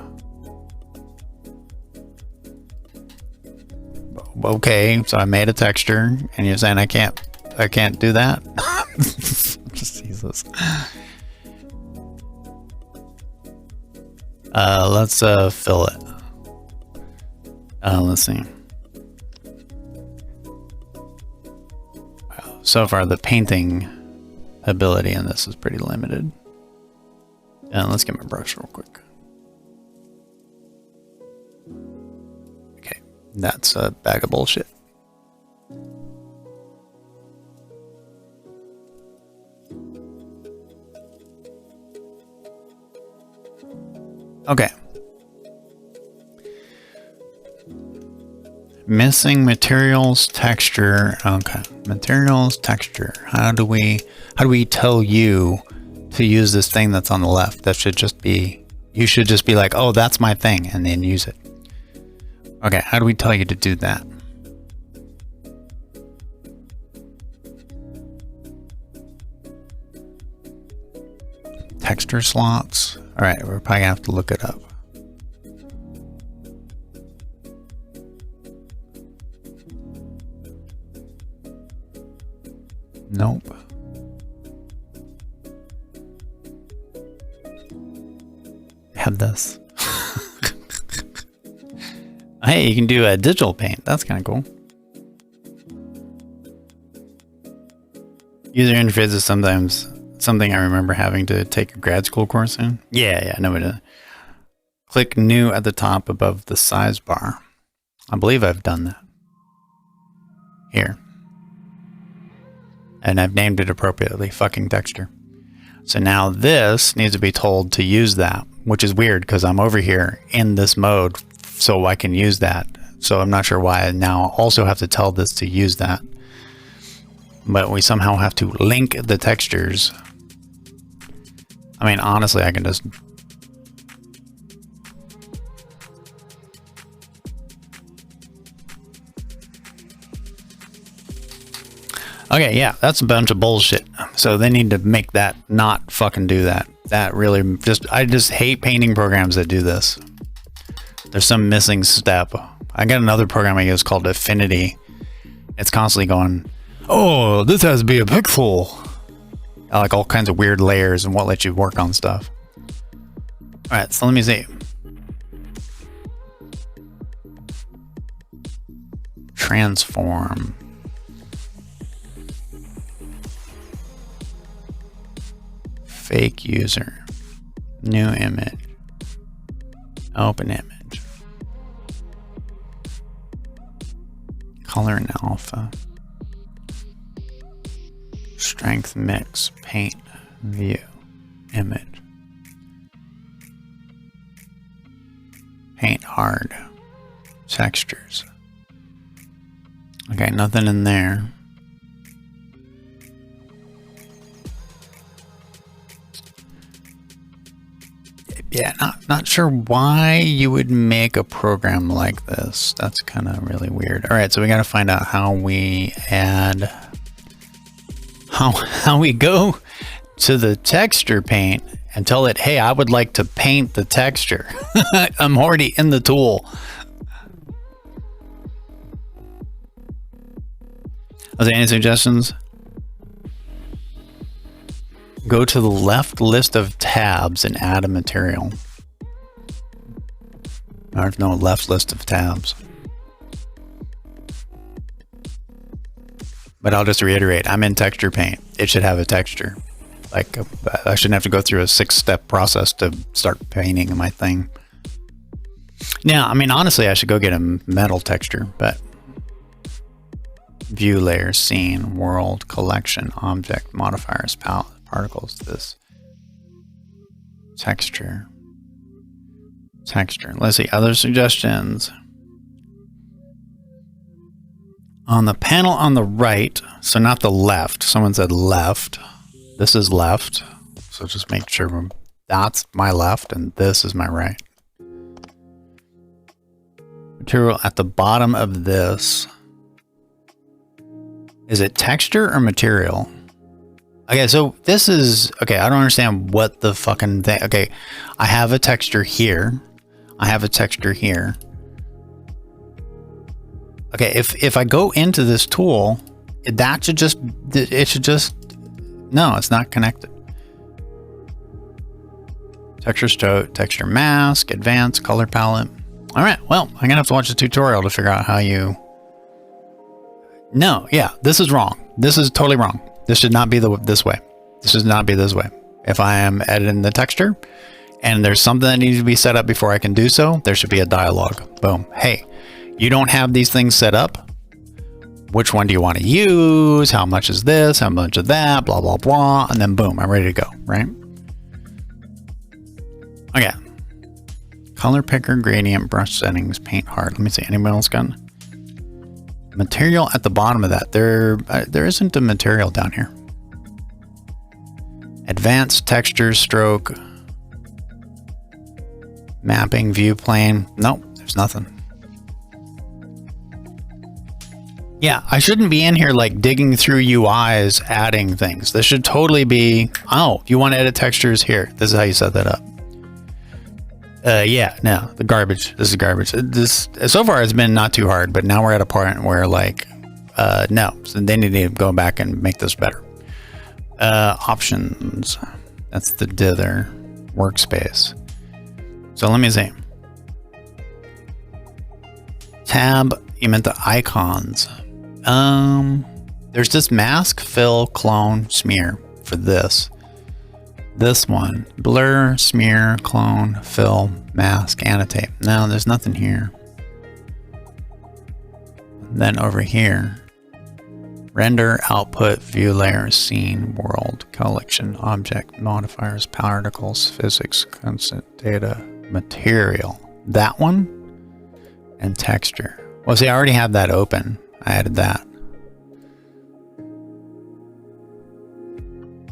Okay, so I made a texture, and you're saying I can't do that? Jesus. Let's fill it. Let's see. So far, the painting ability in this is pretty limited. And let's get my brush real quick. Okay, that's a bag of bullshit. Okay. Missing materials, texture. Okay, materials, texture. How do we tell you to use this thing that's on the left? That should just be, you should just be like, oh, that's my thing, and then use it. Okay, how do we tell you to do that? Texture slots. All right, we're probably gonna have to look it up. Nope. Have this. Hey, you can do a digital paint. That's kind of cool. User interface is sometimes something I remember having to take a grad school course in. Yeah, no, it is. Click new at the top above the size bar. I believe I've done that. Here. And I've named it appropriately, fucking texture. So now this needs to be told to use that, which is weird because I'm over here in this mode so I can use that. So I'm not sure why I now also have to tell this to use that. But we somehow have to link the textures. I mean, honestly, I can just... Okay, yeah, that's a bunch of bullshit. So they need to make that not fucking do that. That really just, I just hate painting programs that do this. There's some missing step. I got another program I use called Affinity. It's constantly going, oh, this has to be a pixel. Like all kinds of weird layers and won't let you work on stuff. All right, so let me see. transform. Fake user. New image. Open image. Color and alpha. Strength mix. Paint. View. Image. Paint hard. Textures. Okay, nothing in there. Yeah, not sure why you would make a program like this. That's kind of really weird. All right, so we got to find out how we add, how we go to the texture paint and tell it, hey, I would like to paint the texture. I'm already in the tool. Are there any suggestions? Go to the left list of tabs and add a material. There's no left list of tabs. But I'll just reiterate, I'm in texture paint. It should have a texture. Like, I shouldn't have to go through a 6-step process to start painting my thing. Now, I mean, honestly, I should go get a metal texture, but view layer, scene, world, collection, object, modifiers, palette, particles, this texture. Let's see, other suggestions. On the panel on the right, so not the left, someone said left. This is left, so just make sure that's my left and this is my right. Material at the bottom of this. Is it texture or material? Okay, so this is, okay, I don't understand what the fucking thing, okay, I have a texture here. I have a texture here. Okay, if I go into this tool, that should just, it should just, no, it's not connected. Texture stroke, texture mask, advanced, color palette. All right, well, I'm gonna have to watch the tutorial to figure out how you, no, yeah, this is wrong. This is totally wrong. This should not be this way. This should not be this way. If I am editing the texture and there's something that needs to be set up before I can do so, there should be a dialog. Boom. Hey, you don't have these things set up. Which one do you want to use? How much is this? How much of that? Blah, blah, blah. And then boom, I'm ready to go, right? Okay. Color picker, gradient, brush settings, paint hard. Let me see. Anyone else got material at the bottom of that? There isn't a material down here. Advanced texture, stroke, mapping, view plane. Nope, there's nothing. Yeah, I shouldn't be in here like digging through UIs, adding things. This should totally be, oh, you want to edit textures here. This is how you set that up. Yeah, no, the garbage. This is garbage. This, so far it's been not too hard, but now we're at a point where like, no, so they need to go back and make this better. Options. That's the dither workspace. So let me see. Tab, you meant the icons. There's this mask, fill, clone, smear for this. This one, blur, smear, clone, fill, mask, annotate. No, there's nothing here. Then over here, render, output, view layer, scene, world, collection, object, modifiers, particles, physics, constant data, material. That one and texture. Well, see, I already have that open. I added that.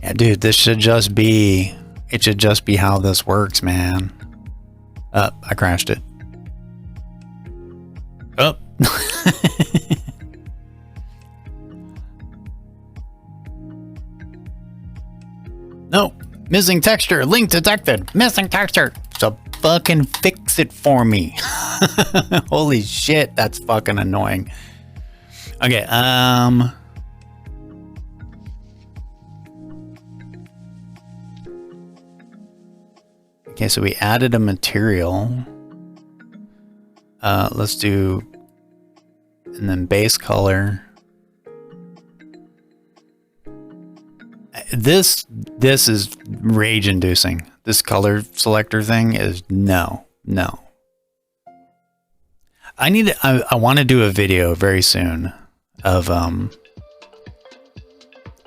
Yeah, dude, this should just be, it should just be how this works, man. I crashed it. Oh. No, missing texture, link detected, missing texture. So fucking fix it for me. Holy shit, that's fucking annoying. Okay, okay, so we added a material. Let's do and then base color. This is rage inducing. This color selector thing is no. I want to do a video very soon of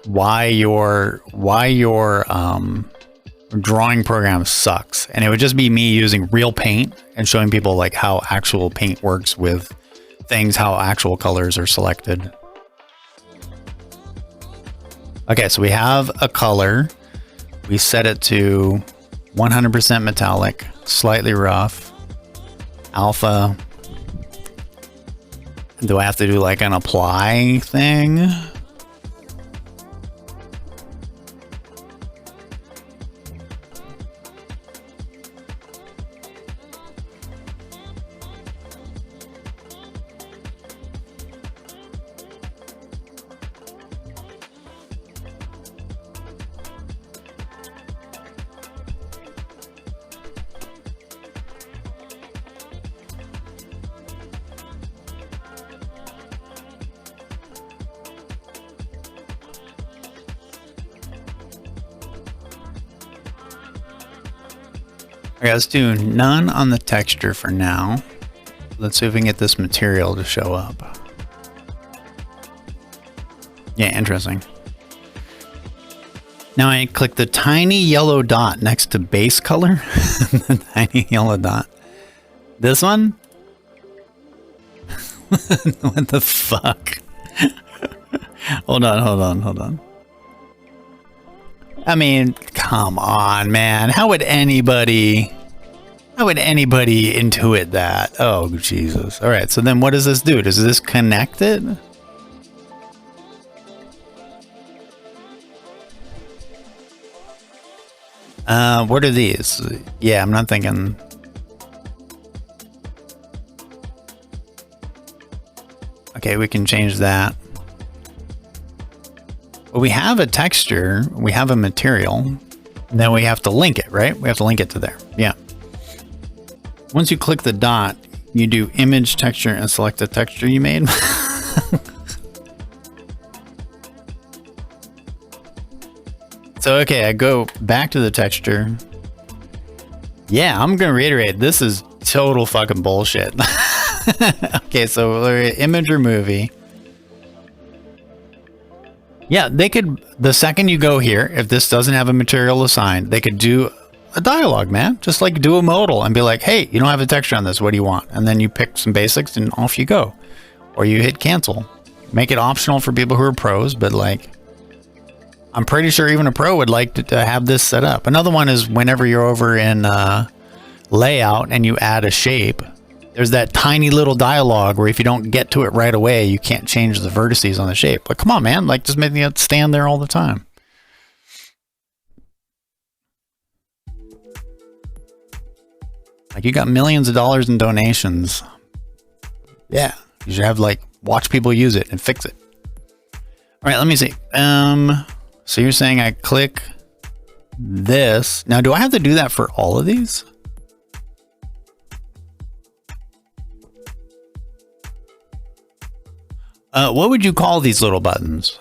why your drawing program sucks, and it would just be me using real paint and showing people like how actual paint works with things, how actual colors are selected. Okay, so we have a color. We set it to 100% metallic, slightly rough, alpha. Do I have to do like an apply thing? Okay, let's do none on the texture for now. Let's see if we can get this material to show up. Yeah, interesting. Now I click the tiny yellow dot next to base color. The tiny yellow dot. This one? What the fuck? Hold on. I mean, come on, man. How would anybody intuit that? Oh, Jesus. All right, so then what does this do? Does this connect it? What are these? Yeah, I'm not thinking. Okay, we can change that. Well, we have a texture, we have a material, then we have to link it, right? We have to link it to there. Yeah. Once you click the dot, you do image texture and select the texture you made. So, okay, I go back to the texture. Yeah, I'm going to reiterate, this is total fucking bullshit. Okay, so image or movie. Yeah, they could, the second you go here, if this doesn't have a material assigned, they could do a dialogue, man. Just like do a modal and be like, hey, you don't have a texture on this, what do you want? And then you pick some basics and off you go. Or you hit cancel. Make it optional for people who are pros, but like, I'm pretty sure even a pro would like to have this set up. Another one is whenever you're over in layout and you add a shape, there's that tiny little dialogue where if you don't get to it right away, you can't change the vertices on the shape. Like, come on, man. Like, just make it stand there all the time. Like, you got millions of dollars in donations. Yeah. You should have, like, watch people use it and fix it. All right, let me see. So you're saying I click this. Now, do I have to do that for all of these? What would you call these little buttons?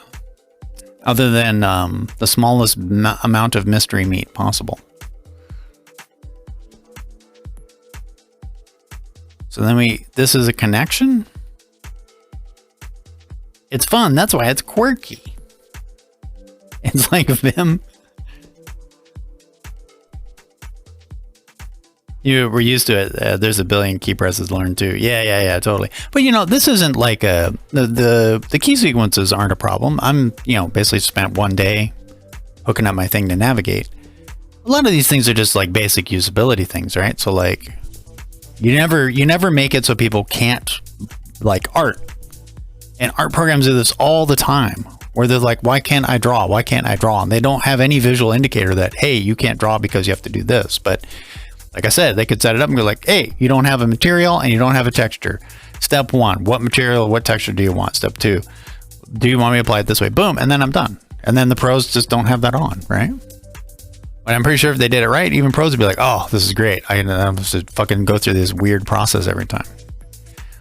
Other than the smallest amount of mystery meat possible. So then this is a connection? It's fun, that's why it's quirky. It's like Vim. You were used to it. There's a billion key presses learned too. Yeah, totally. But you know, this isn't like the key sequences aren't a problem. I'm, basically spent one day hooking up my thing to navigate. A lot of these things are just like basic usability things, right? So like, you never make it so people can't like art. And art programs do this all the time, where they're like, why can't I draw? Why can't I draw? And they don't have any visual indicator that, hey, you can't draw because you have to do this. But like I said, they could set it up and go like, hey, you don't have a material and you don't have a texture. Step 1, what material, what texture do you want? Step 2, do you want me to apply it this way? Boom, and then I'm done. And then the pros just don't have that on, right? But I'm pretty sure if they did it right, even pros would be like, oh, this is great. I don't have to fucking go through this weird process every time.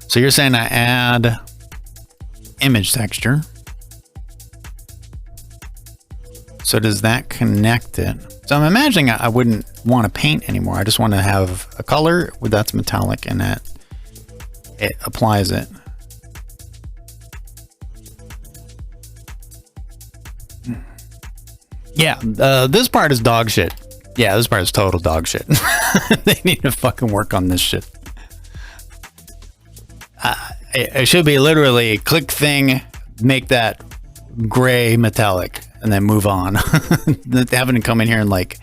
So you're saying I add image texture. So does that connect it? So I'm imagining I wouldn't want to paint anymore. I just want to have a color that's metallic and that it applies it. Yeah, this part is dog shit. Yeah, this part is total dog shit. They need to fucking work on this shit. It should be literally click thing, make that gray metallic, and then move on. Having to come in here and like,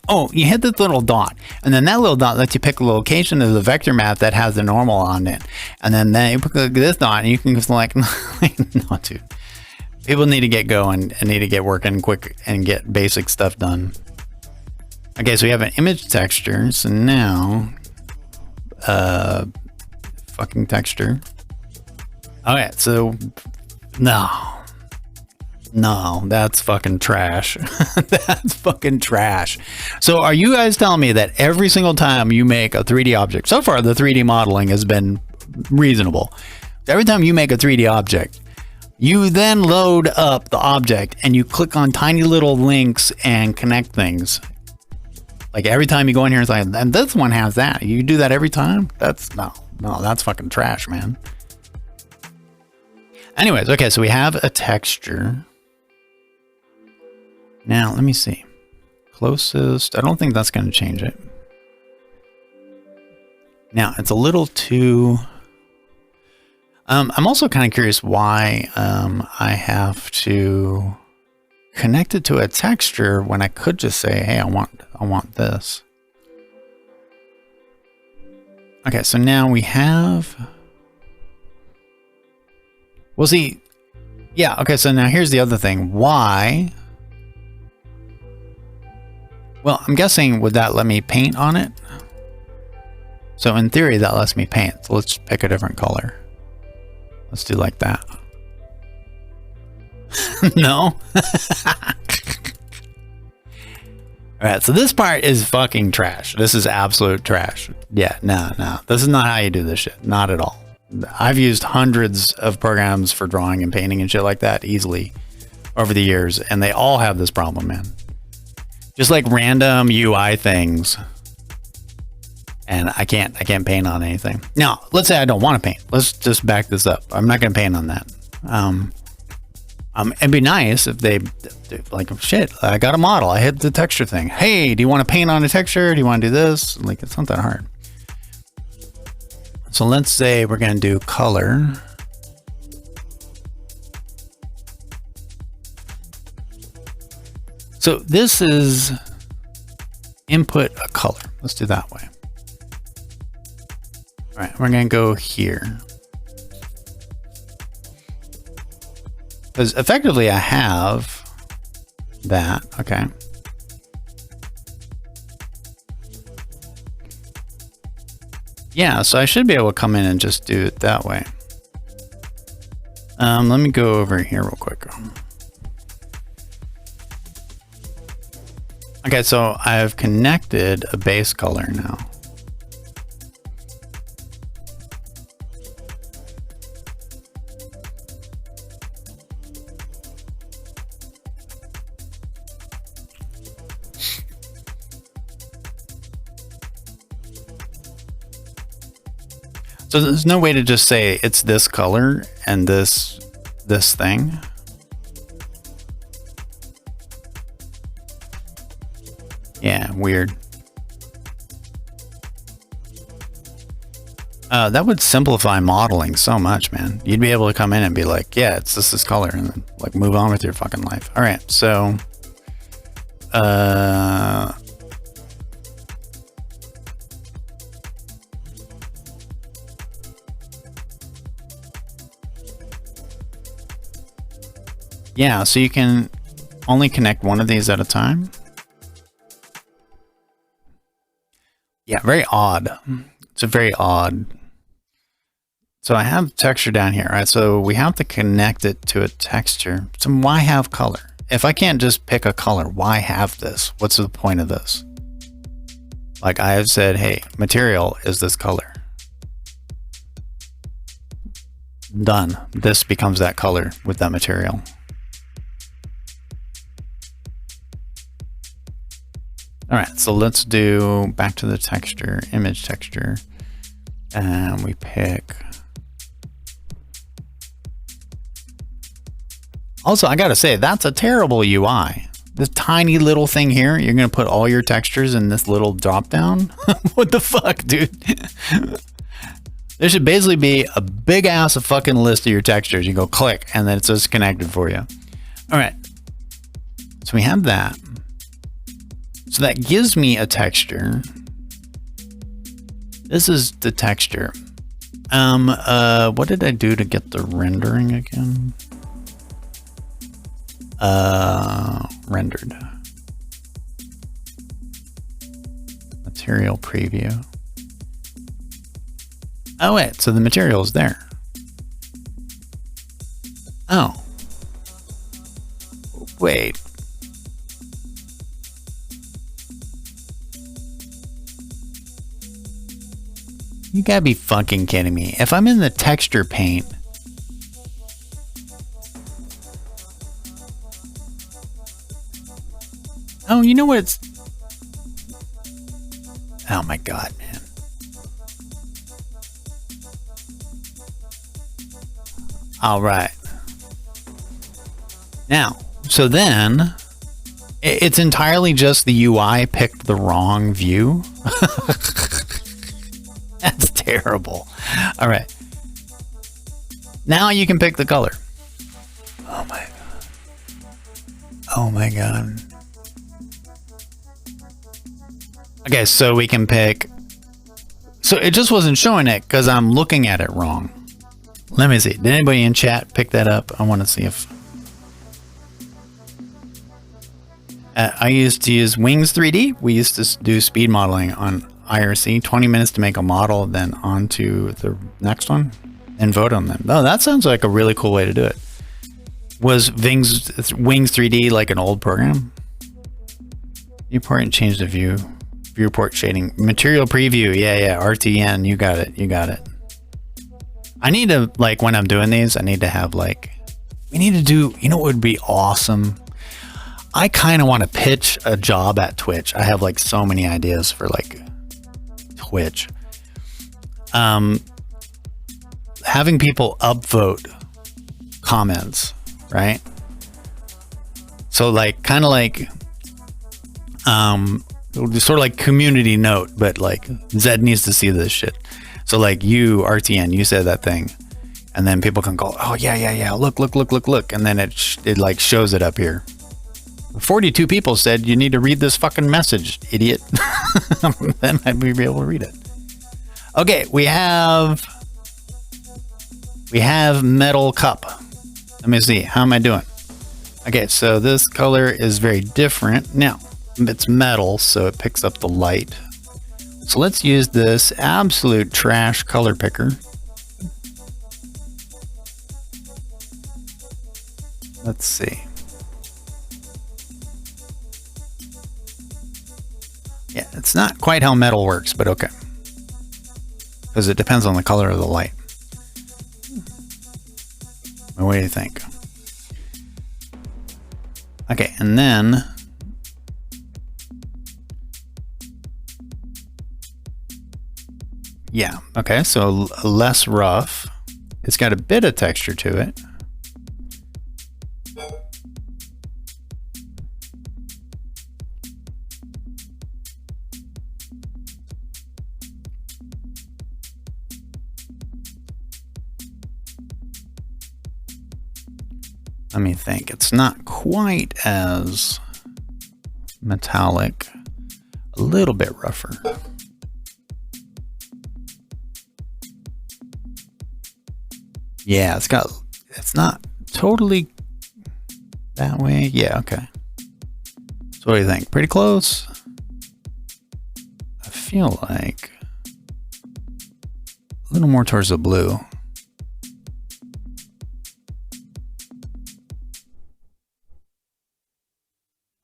oh, you hit this little dot, and then that little dot lets you pick a location of the vector map that has the normal on it, and then you pick this dot, and you can select. No, dude. People need to get going and need to get working quick and get basic stuff done. Okay, so we have an image texture. So now, fucking texture. Okay, so no, that's fucking trash. That's fucking trash. So are you guys telling me that every single time you make a 3D object, so far the 3D modeling has been reasonable. Every time you make a 3D object, you then load up the object and you click on tiny little links and connect things. Like every time you go in here, it's like, and this one has that. You do that every time? That's no, that's fucking trash, man. Anyways, okay, so we have a texture. Now, let me see. Closest, I don't think that's going to change it. Now, it's a little too... I'm also kind of curious why I have to connect it to a texture when I could just say, hey, I want this. Okay, so now we have... Well, see, yeah, okay, so now here's the other thing. Why? Well, I'm guessing, would that let me paint on it? So in theory, that lets me paint. So let's pick a different color. Let's do like that. No? Alright, so this part is fucking trash. This is absolute trash. Yeah, no. This is not how you do this shit. Not at all. I've used hundreds of programs for drawing and painting and shit like that easily over the years, and they all have this problem, man. Just like random UI things. And I can't paint on anything. Now, let's say I don't want to paint. Let's just back this up. I'm not going to paint on that. It'd be nice if they like, shit, I got a model. I hit the texture thing. Hey, do you want to paint on a texture? Do you want to do this? Like, it's not that hard. So let's say we're going to do color. So this is input a color. Let's do that way. All right, we're going to go here. Because effectively I have that, okay. Yeah, so I should be able to come in and just do it that way. Let me go over here real quick. Okay, so I've connected a base color now. So there's no way to just say it's this color and this thing. Yeah, weird. That would simplify modeling so much, man. You'd be able to come in and be like, yeah, it's this color, and then like move on with your fucking life. All right, so yeah, so you can only connect one of these at a time. Yeah, very odd. It's a very odd. So I have texture down here, right? So we have to connect it to a texture. So why have color? If I can't just pick a color, why have this? What's the point of this? Like I have said, hey, material is this color. Done. This becomes that color with that material. All right, so let's do back to the texture, image texture, and we pick. Also, I gotta say, that's a terrible UI. This tiny little thing here, you're gonna put all your textures in this little drop down? What the fuck, dude? There should basically be a big ass fucking list of your textures. You go click, and then it's just connected for you. All right, so we have that. So that gives me a texture. This is the texture. What did I do to get the rendering again? Rendered. Material preview. Oh wait, so the material is there. Oh. Wait. You gotta be fucking kidding me. If I'm in the texture paint, oh, you know what it's... Oh my God, man. All right. Now, so then it's entirely just the UI picked the wrong view. That's terrible. All right. Now you can pick the color. Oh my God. Oh my God. Okay, so we can pick. So it just wasn't showing it because I'm looking at it wrong. Let me see. Did anybody in chat pick that up? I want to see if. I used to use Wings 3D. We used to do speed modeling on IRC. 20 minutes to make a model, then on to the next one and vote on them. Oh, that sounds like a really cool way to do it. Was Wings 3D like an old program? Viewport and change the view. Viewport shading. Material preview. Yeah. RTN. You got it. You got it. I need to, like, when I'm doing these, I need to have, like, we need to do, you know what would be awesome? I kind of want to pitch a job at Twitch. I have, like, so many ideas for, like, Twitch. Having people upvote comments, right? So, like, kind of like, sort of like community note, but like Zed needs to see this shit. So like you, RTN, you said that thing, and then people can go, oh yeah, look, and then it like shows it up here. 42 people said you need to read this fucking message, idiot. Then I'd be able to read it. Okay, we have metal cup. Let me see, how am I doing? Okay, so this color is very different. Now, it's metal, so it picks up the light. So let's use this absolute trash color picker. Let's see. Yeah, it's not quite how metal works, but okay. Because it depends on the color of the light. What do you think? Okay, and then yeah, okay, so less rough. It's got a bit of texture to it. Let me think. It's not quite as metallic, a little bit rougher. Yeah, it's not totally that way. Yeah, okay. So what do you think? Pretty close? I feel like a little more towards the blue.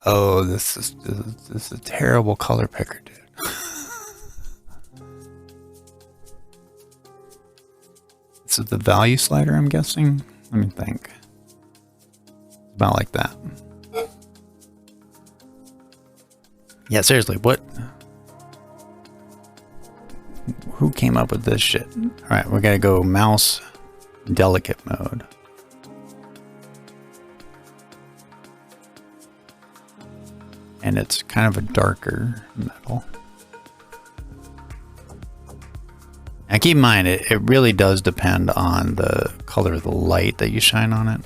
Oh, this is a terrible color picker, dude. This is the value slider, I'm guessing. Let me think. About like that. Yeah, seriously, what? Who came up with this shit? All right, we gotta go mouse delicate mode. And it's kind of a darker metal. Now keep in mind, it really does depend on the color of the light that you shine on it.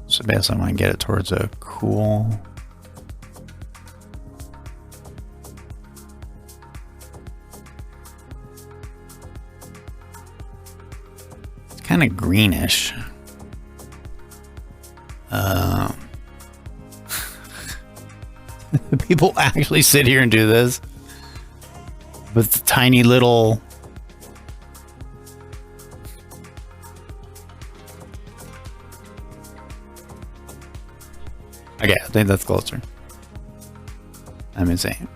So basically I'm gonna get it towards a cool. It's kind of greenish. People actually sit here and do this with tiny little. Okay, I think that's closer. I'm insane.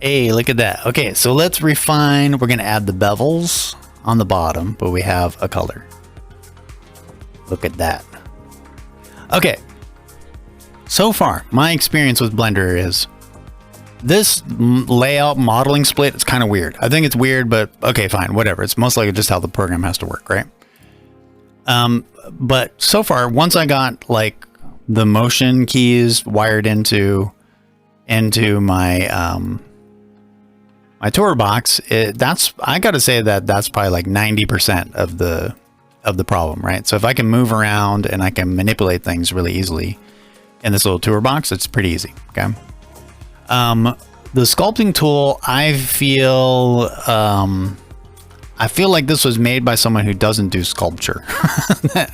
Hey, look at that. Okay, so let's refine. We're going to add the bevels on the bottom, but we have a color. Look at that. Okay. So far, my experience with Blender is this layout modeling split is kind of weird. I think it's weird, but okay, fine, whatever. It's most likely just how the program has to work, right? But so far, once I got like the motion keys wired into my my TORUBOX, I got to say that's probably like 90% of the problem, right? So if I can move around and I can manipulate things really easily in this little TORUBOX, it's pretty easy. Okay. The sculpting tool, I feel like this was made by someone who doesn't do sculpture.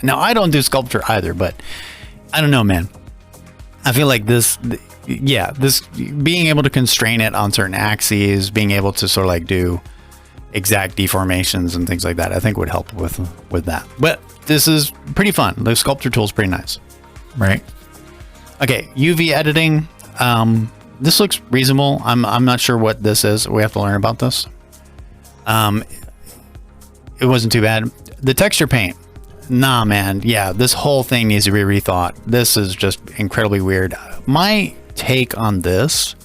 Now, I don't do sculpture either, but I don't know, man. I feel like this being able to constrain it on certain axes, being able to sort of like do exact deformations and things like that, I think would help with that. But this is pretty fun. The sculpture tool is pretty nice, right? Okay, UV editing. This looks reasonable. I'm not sure what this is. We have to learn about this. It wasn't too bad. The texture paint. Nah, man. Yeah, this whole thing needs to be rethought. This is just incredibly weird. My take on this,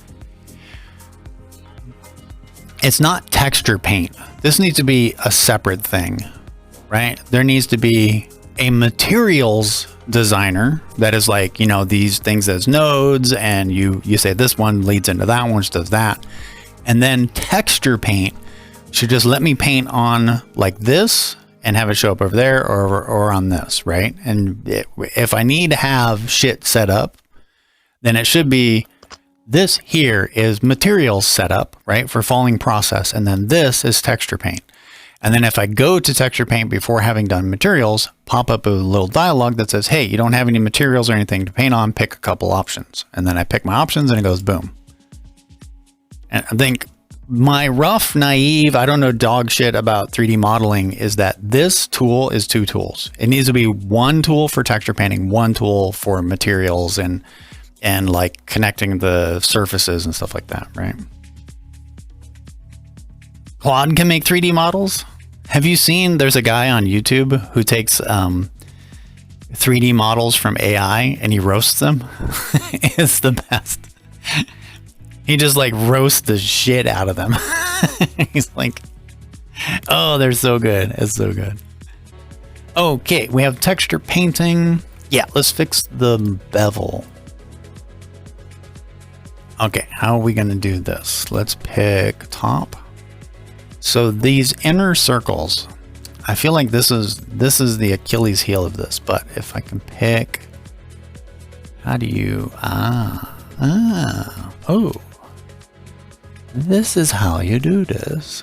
it's not texture paint. This needs to be a separate thing, right? There needs to be a materials designer that is like, you know, these things as nodes, and you say this one leads into that one, which does that. And then texture paint should just let me paint on like this and have it show up over there or on this, right? And if I need to have shit set up, then it should be this here is materials setup, right, for falling process, and then this is texture paint. And then if I go to texture paint before having done materials, pop up a little dialog that says, hey, you don't have any materials or anything to paint on, pick a couple options. And then I pick my options and it goes boom. And I think my rough, naive, I don't know dog shit about 3D modeling is that this tool is two tools. It needs to be one tool for texture painting, one tool for materials and like connecting the surfaces and stuff like that, right? Claude can make 3D models. Have you seen, there's a guy on YouTube who takes 3D models from AI and he roasts them? It's the best. He just like roasts the shit out of them. He's like, oh, they're so good. It's so good. Okay, we have texture painting. Yeah, let's fix the bevel. Okay, how are we going to do this? Let's pick top. So these inner circles, I feel like this is the Achilles heel of this, but if I can pick, how do you, oh, this is how you do this.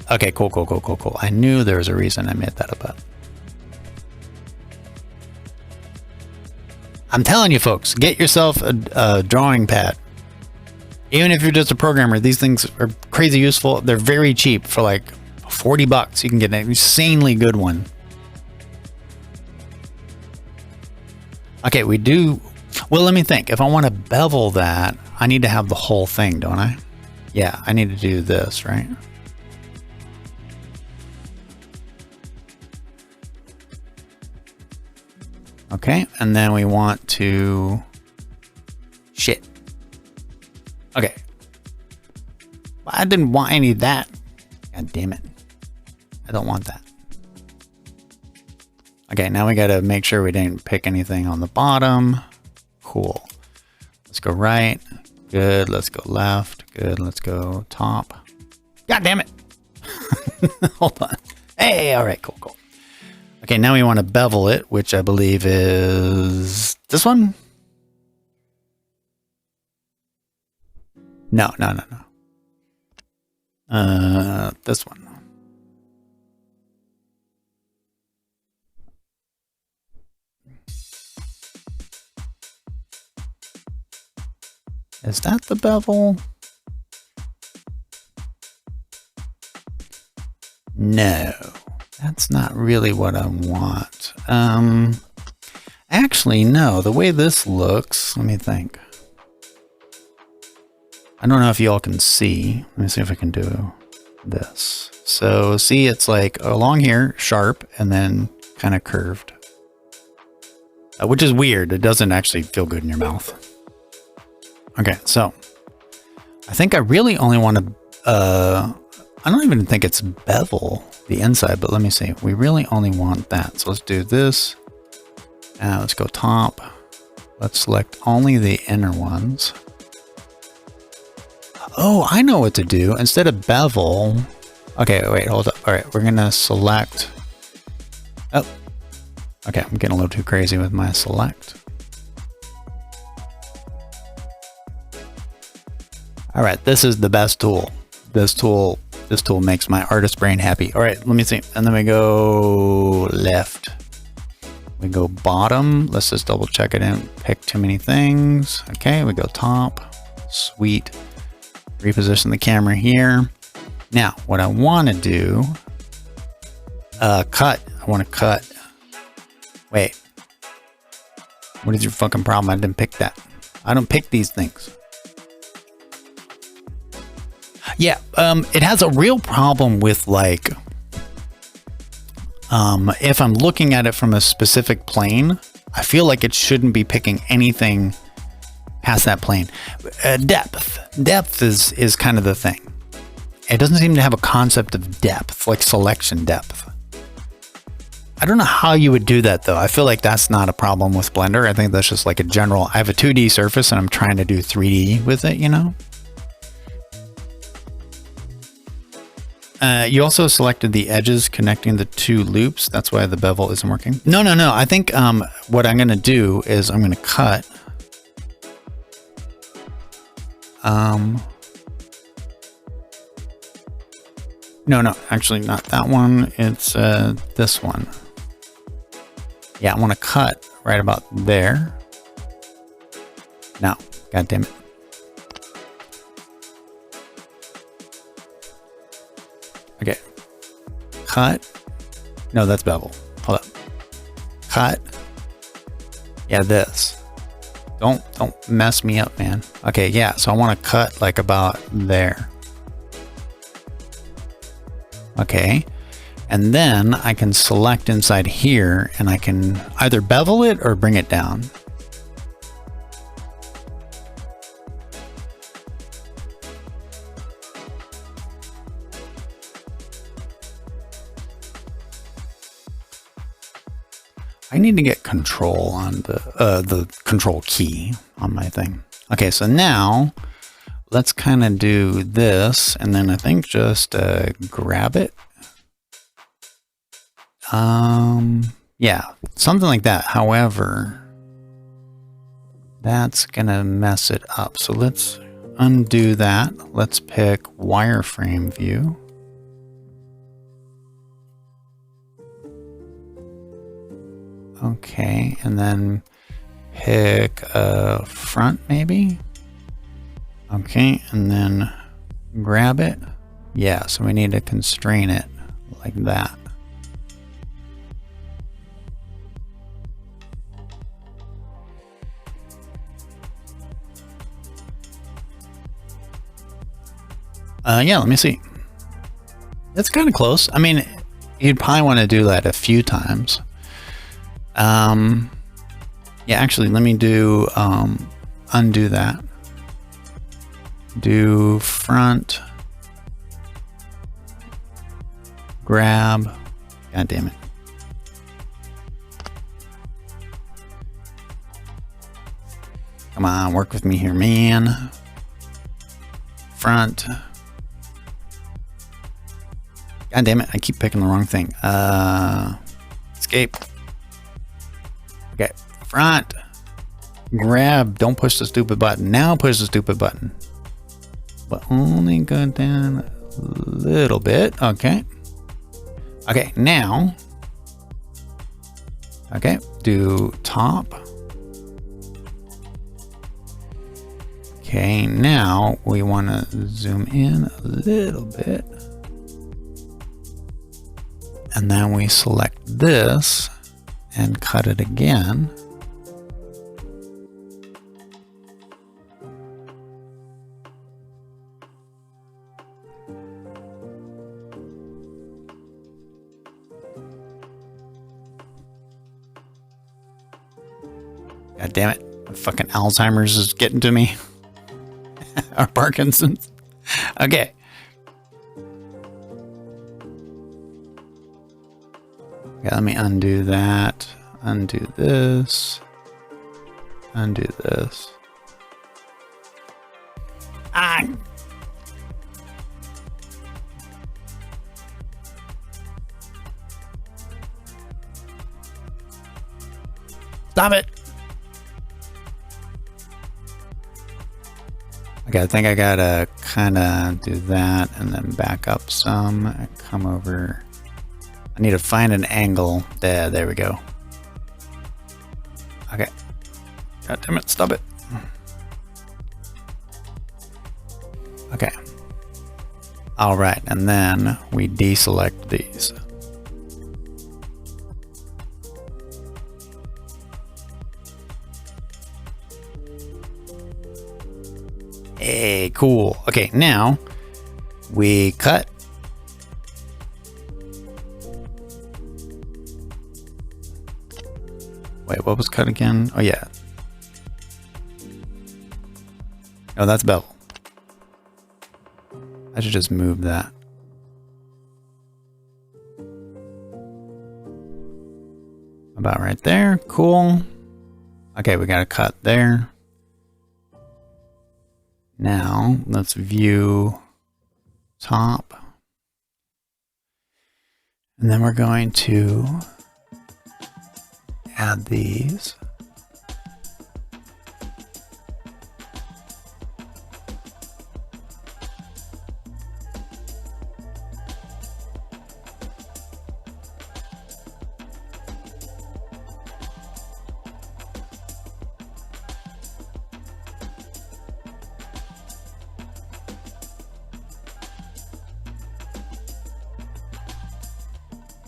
Okay, cool. I knew there was a reason I made that up. I'm telling you folks, get yourself a drawing pad. Even if you're just a programmer, these things are crazy useful. They're very cheap for like 40 bucks. You can get an insanely good one. Okay, we do Well, let me think. If I want to bevel that, I need to have the whole thing, don't I? Yeah, I need to do this, right? Okay, and then we want to... Shit. Okay. I didn't want any of that. God damn it. I don't want that. Okay, now we gotta make sure we didn't pick anything on the bottom. Cool. Let's go right. Good. Let's go left. Good. Let's go top. God damn it. Hold on. Hey, all right, cool, cool. Okay, now we want to bevel it, which I believe is this one. No. This one. Is that the bevel? No, that's not really what I want. Actually, no, the way this looks, let me think. I don't know if you all can see. Let me see if I can do this. So see, it's like along here, sharp, and then kind of curved. Which is weird. It doesn't actually feel good in your mouth. Okay, so I think I really only want to, I don't even think it's bevel the inside, but let me see. We really only want that. So let's do this. Let's go top. Let's select only the inner ones. Oh, I know what to do. Instead of bevel. Okay, wait, hold up. All right, we're going to select. Oh, okay. I'm getting a little too crazy with my select. All right, this is the best tool. This tool makes my artist brain happy. All right, let me see. And then we go left. We go bottom. Let's just double check it in. Pick too many things. Okay, we go top. Sweet. Reposition the camera here. Now, what I want to do, cut. I want to cut. Wait. What is your fucking problem? I didn't pick that. I don't pick these things. Yeah, it has a real problem with like, if I'm looking at it from a specific plane, I feel like it shouldn't be picking anything past that plane. Depth is kind of the thing. It doesn't seem to have a concept of depth, like selection depth. I don't know how you would do that though. I feel like that's not a problem with Blender. I think that's just like a general, I have a 2D surface and I'm trying to do 3D with it, you know? You also selected the edges connecting the two loops. That's why the bevel isn't working. No. I think what I'm going to do is I'm going to cut. No, actually not that one. It's this one. Yeah, I want to cut right about there. No, God damn it. Okay, cut. No, that's bevel. Hold up. Cut. Yeah, this. Don't mess me up, man. Okay, yeah. So I want to cut like about there. Okay, and then I can select inside here, and I can either bevel it or bring it down. I need to get control on the control key on my thing. Okay, so now let's kind of do this, and then I think just grab it. Yeah, something like that. However, that's gonna mess it up. So let's undo that. Let's pick wireframe view. Okay, and then pick front maybe. Okay, and then grab it. Yeah, so we need to constrain it like that. Yeah, let me see. It's kind of close. I mean, you'd probably want to do that a few times. Yeah, actually, let me do, undo that. Do front. Grab. God damn it. Come on, work with me here, man. Front. God damn it, I keep picking the wrong thing. Escape. Okay, front. Grab. Don't push the stupid button. Now push the stupid button. But only go down a little bit. Okay. Okay, now. Okay, do top. Okay, now we want to zoom in a little bit. And then we select this and cut it again. God damn it. Fucking Alzheimer's is getting to me. Or Parkinson's. Okay. Okay, let me undo that. Undo this. Undo this. Ah! Stop it! Okay, I think I gotta kind of do that and then back up some. Come over. I need to find an angle. There we go. Okay. God damn it, stop it. Okay. All right, and then we deselect these. Hey, cool. Okay, now we cut. Wait, what was cut again? Oh, yeah. Oh, that's bevel. I should just move that. About right there. Cool. Okay, we got a cut there. Now, let's view top. And then we're going to add these.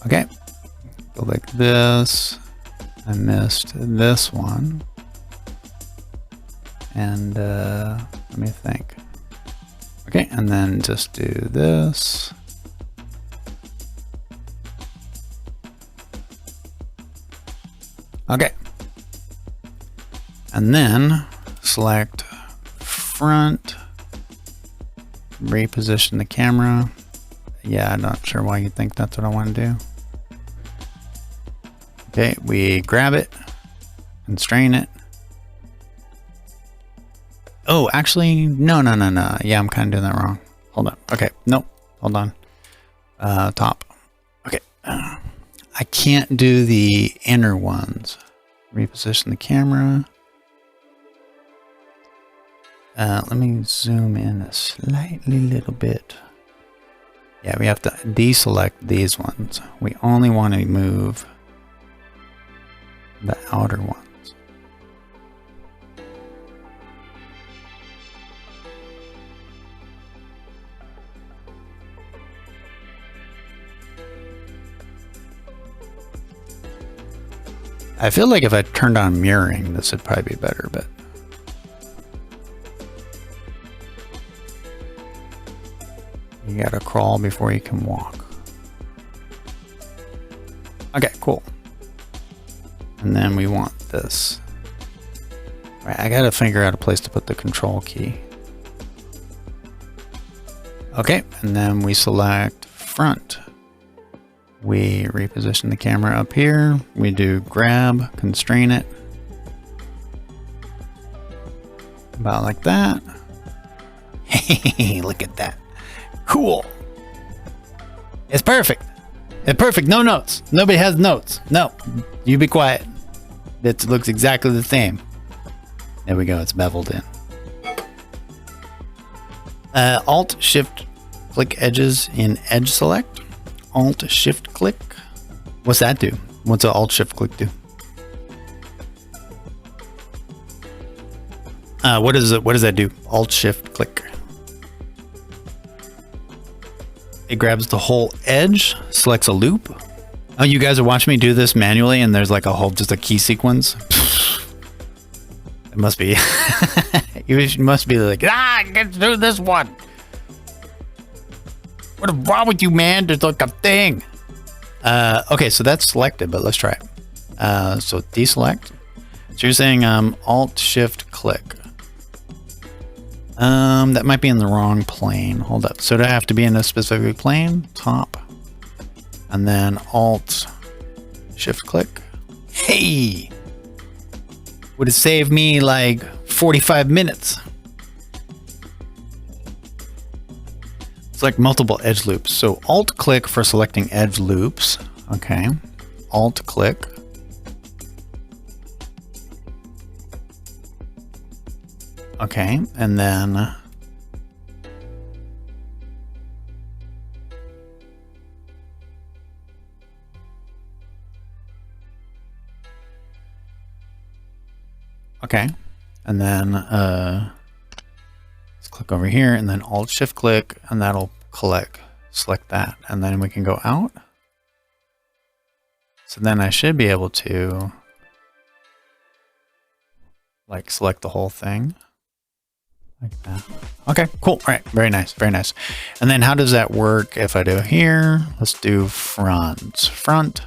Okay, go like this. I missed this one. And let me think. Okay, and then just do this. Okay. And then select front, reposition the camera. Yeah, I'm not sure why you think that's what I want to do. Okay, we grab it and strain it. Oh, actually, no. Yeah, I'm kind of doing that wrong. Hold on. Okay, nope. Hold on. Top. Okay. I can't do the inner ones. Reposition the camera. Let me zoom in a slightly little bit. Yeah, we have to deselect these ones. We only want to move the outer ones. I feel like if I turned on mirroring, this would probably be better, but You gotta crawl before you can walk. Okay, cool. And then we want this. Right, I gotta figure out a place to put the control key. Okay, and then we select front. We reposition the camera up here. We do grab, constrain it. About like that. Hey, look at that. Cool. It's perfect. It's perfect. No notes. Nobody has notes. No, you be quiet. It looks exactly the same. There we go. It's beveled in. Alt Shift click edges in edge select. Alt Shift click. What's that do? What's an Alt Shift click do? What does that do? Alt Shift click. It grabs the whole edge, selects a loop. Oh, you guys are watching me do this manually, and there's like just a key sequence. It must be. You must be like, get through this one. What is wrong with you, man? There's like a thing. Okay, so that's selected, but let's try it. So deselect. So you're saying Alt Shift click. That might be in the wrong plane. Hold up. So do I have to be in a specific plane? Top. And then Alt Shift click. Hey! Would have saved me like 45 minutes. Select multiple edge loops. So Alt click for selecting edge loops. Okay. Alt click. Okay, and then okay, and then let's click over here and then Alt Shift click, and that'll select that, and then we can go out. So then I should be able to like select the whole thing. Like that. Okay, cool. All right, very nice, very nice. And then how does that work if I do here? Let's do front. Front.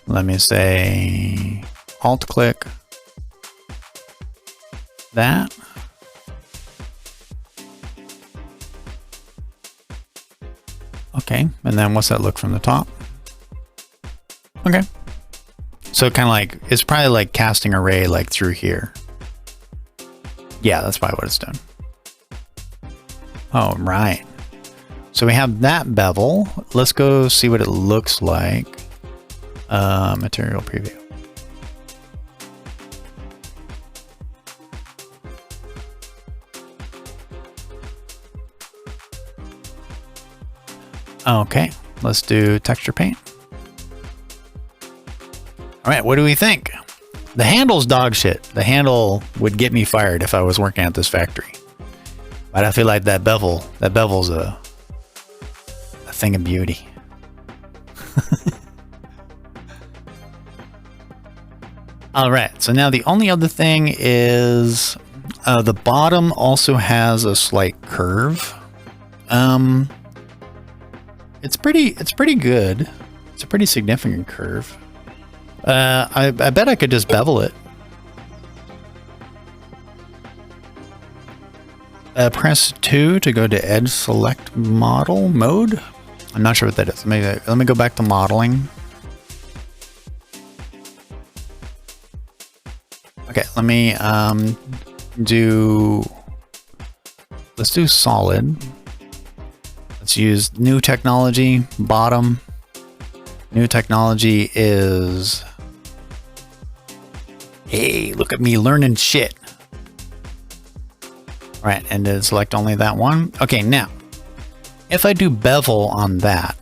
Let me say Alt click that. Okay, and then what's that look from the top? Okay. So kind of like, it's probably like casting array like through here. Yeah, that's probably what it's done. Oh, right. So we have that bevel. Let's go see what it looks like. Material preview. Okay, let's do texture paint. All right, what do we think? The handle's dog shit. The handle would get me fired if I was working at this factory. But I feel like that bevel's a thing of beauty. All right, so now the only other thing is the bottom also has a slight curve. It's pretty good. It's a pretty significant curve. I bet I could just bevel it. Press 2 to go to edge select model mode. I'm not sure what that is. Let me go back to modeling. Okay, let me let's do solid. Let's use new technology, bottom. New technology is, hey, look at me learning shit. All right, and then select only that one. Okay, now, if I do bevel on that,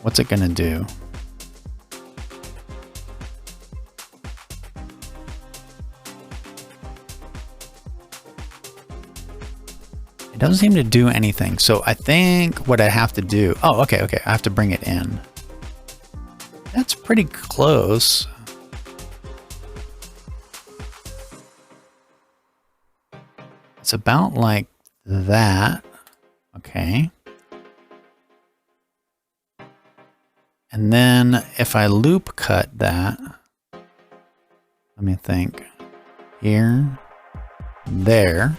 what's it gonna do? It doesn't seem to do anything. So I think what I have to do, oh, okay, I have to bring it in. That's pretty close. It's about like that. Okay. And then if I loop cut that, let me think, here, there,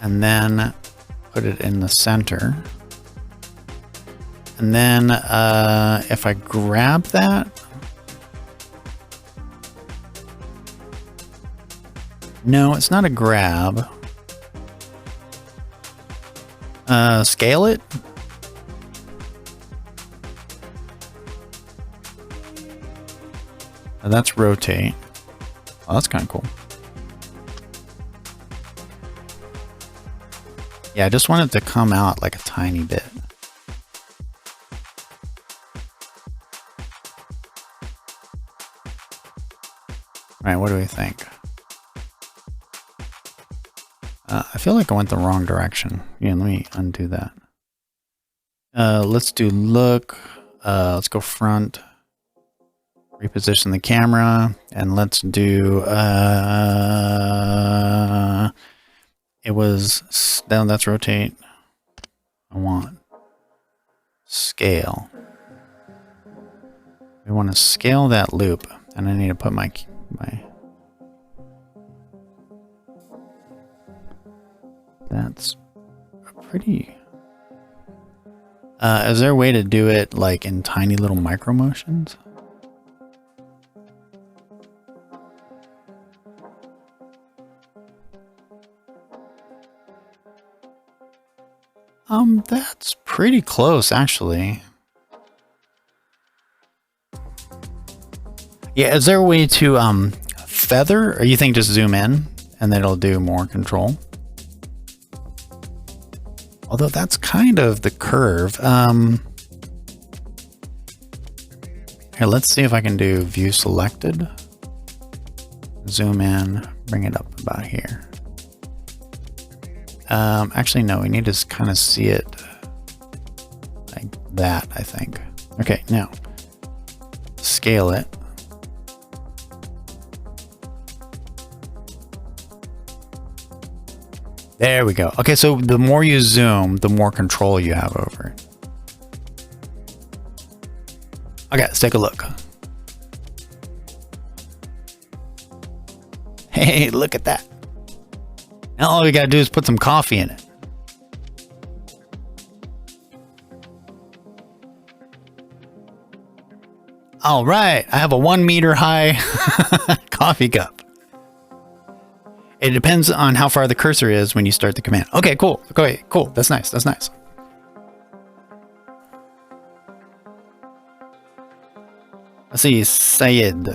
and then put it in the center. And then if I grab that, no, it's not a grab. Scale it. And that's rotate. Oh, that's kind of cool. Yeah, I just want it to come out like a tiny bit. All right, what do we think? I feel like I went the wrong direction. Yeah, let me undo that. Let's do look. Let's go front. Reposition the camera, and let's do. It was down. That's rotate. I want scale. We want to scale that loop, and I need to put my. That's pretty. Is there a way to do it like in tiny little micro motions? That's pretty close, actually. Yeah, is there a way to feather, or you think just zoom in and then it'll do more control? Although that's kind of the curve. Here, let's see if I can do view selected. Zoom in, bring it up about here. Actually, no, we need to kind of see it like that, I think. Okay, now scale it. There we go. Okay, so the more you zoom, the more control you have over it. Okay, let's take a look. Hey, look at that. Now all we gotta do is put some coffee in it. All right, I have a 1 meter high coffee cup. It depends on how far the cursor is when you start the command. Okay, cool. Okay, cool. That's nice. That's nice. Let's see, Sayed.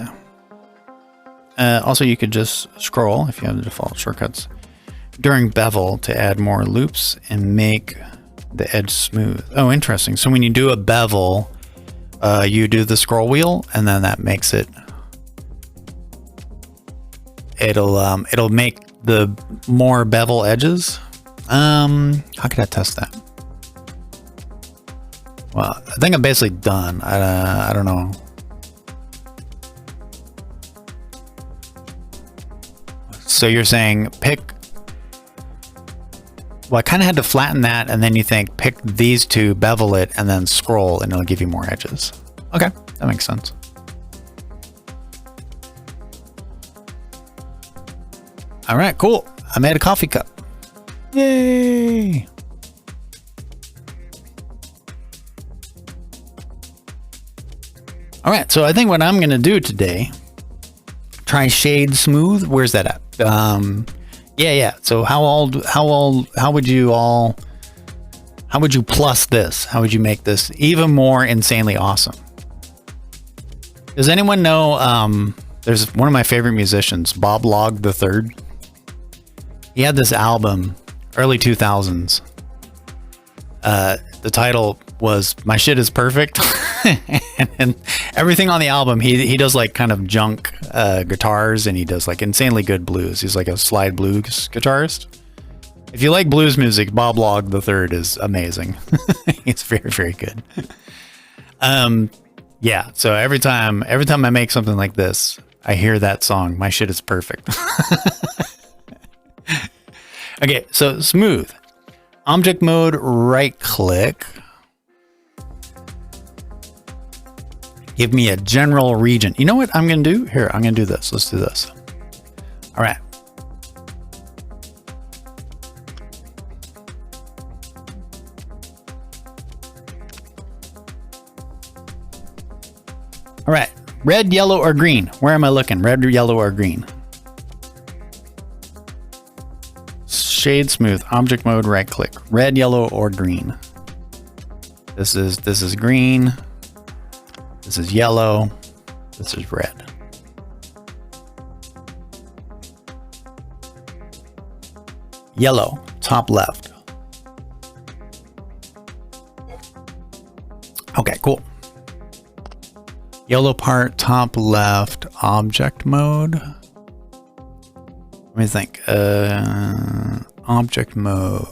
Also, you could just scroll if you have the default shortcuts during bevel to add more loops and make the edge smooth. Oh, interesting. So when you do a bevel, you do the scroll wheel, and then that makes it. It'll make the more bevel edges. How could I test that? Well, I think I'm basically done. I don't know. So you're saying pick. Well, I kind of had to flatten that, and then you think pick these two, bevel it, and then scroll, and it'll give you more edges. Okay, that makes sense. All right, cool. I made a coffee cup. Yay! All right, so I think what I'm gonna do today, try shade smooth. Where's that at? Yeah. So how would you plus this? How would you make this even more insanely awesome? Does anyone know? There's one of my favorite musicians, Bob Log III. He had this album, early 2000s. The title was "My Shit Is Perfect," and everything on the album, he does like kind of junk guitars, and he does like insanely good blues. He's like a slide blues guitarist. If you like blues music, Bob Log III is amazing. It's very, very good. Yeah. So every time I make something like this, I hear that song, "My Shit Is Perfect." Okay, so smooth. Object mode, right click. Give me a general region. You know what I'm going to do? Here, I'm going to do this. Let's do this. All right. All right. Red, yellow, or green? Where am I looking? Red, yellow, or green? Shade smooth. Object mode, right click. Red, yellow, or green? This is green. This is yellow. This is red. Yellow, top left. Okay, cool. Yellow part, top left, object mode. Let me think. Object mode.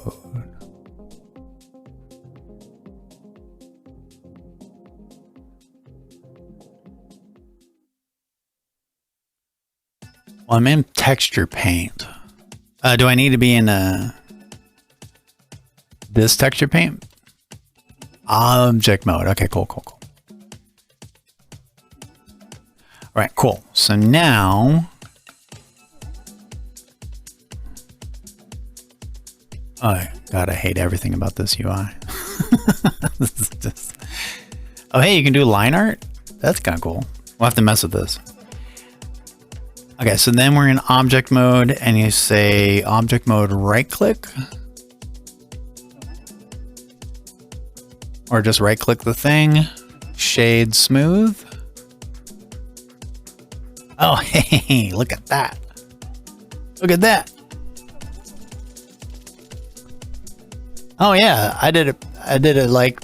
Well, I'm in texture paint. Do I need to be in this texture paint? Object mode. Okay, cool. All right, cool. So now, oh God, I hate everything about this UI. This is just, oh, hey, you can do line art? That's kind of cool. We'll have to mess with this. Okay, so then we're in object mode and you say object mode right click. Or just right click the thing. Shade smooth. Oh, hey, look at that. Look at that. Oh yeah, I did it like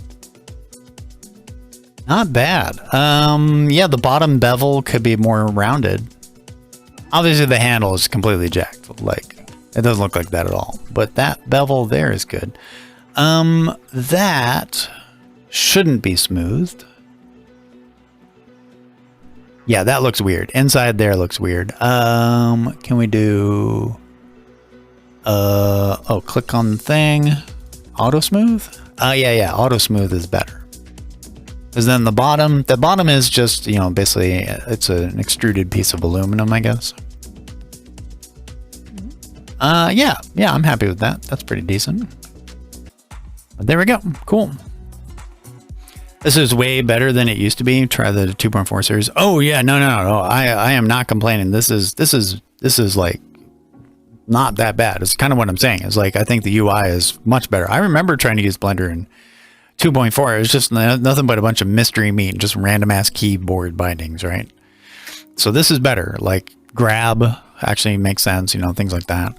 not bad. Yeah, the bottom bevel could be more rounded. Obviously the handle is completely jacked. Like it doesn't look like that at all. But that bevel there is good. That shouldn't be smoothed. Yeah, that looks weird. Inside there looks weird. Can we do oh, click on the thing. Auto smooth? Yeah, auto smooth is better. Because then the bottom is just, you know, basically it's an extruded piece of aluminum, I guess. Yeah, I'm happy with that. That's pretty decent. But there we go. Cool. This is way better than it used to be. Try the 2.4 series. Oh yeah, no. I am not complaining. This is like not that bad. It's kind of what I'm saying. It's like I think the UI is much better. I remember trying to use Blender in 2.4. It was just nothing but a bunch of mystery meat and just random ass keyboard bindings, right? So this is better. Like grab actually makes sense, you know, things like that.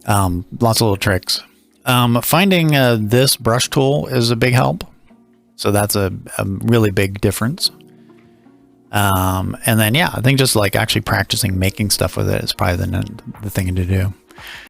Lots of little tricks. Finding this brush tool is a big help. So that's a really big difference. And then, yeah, I think just like actually practicing making stuff with it is probably the thing to do.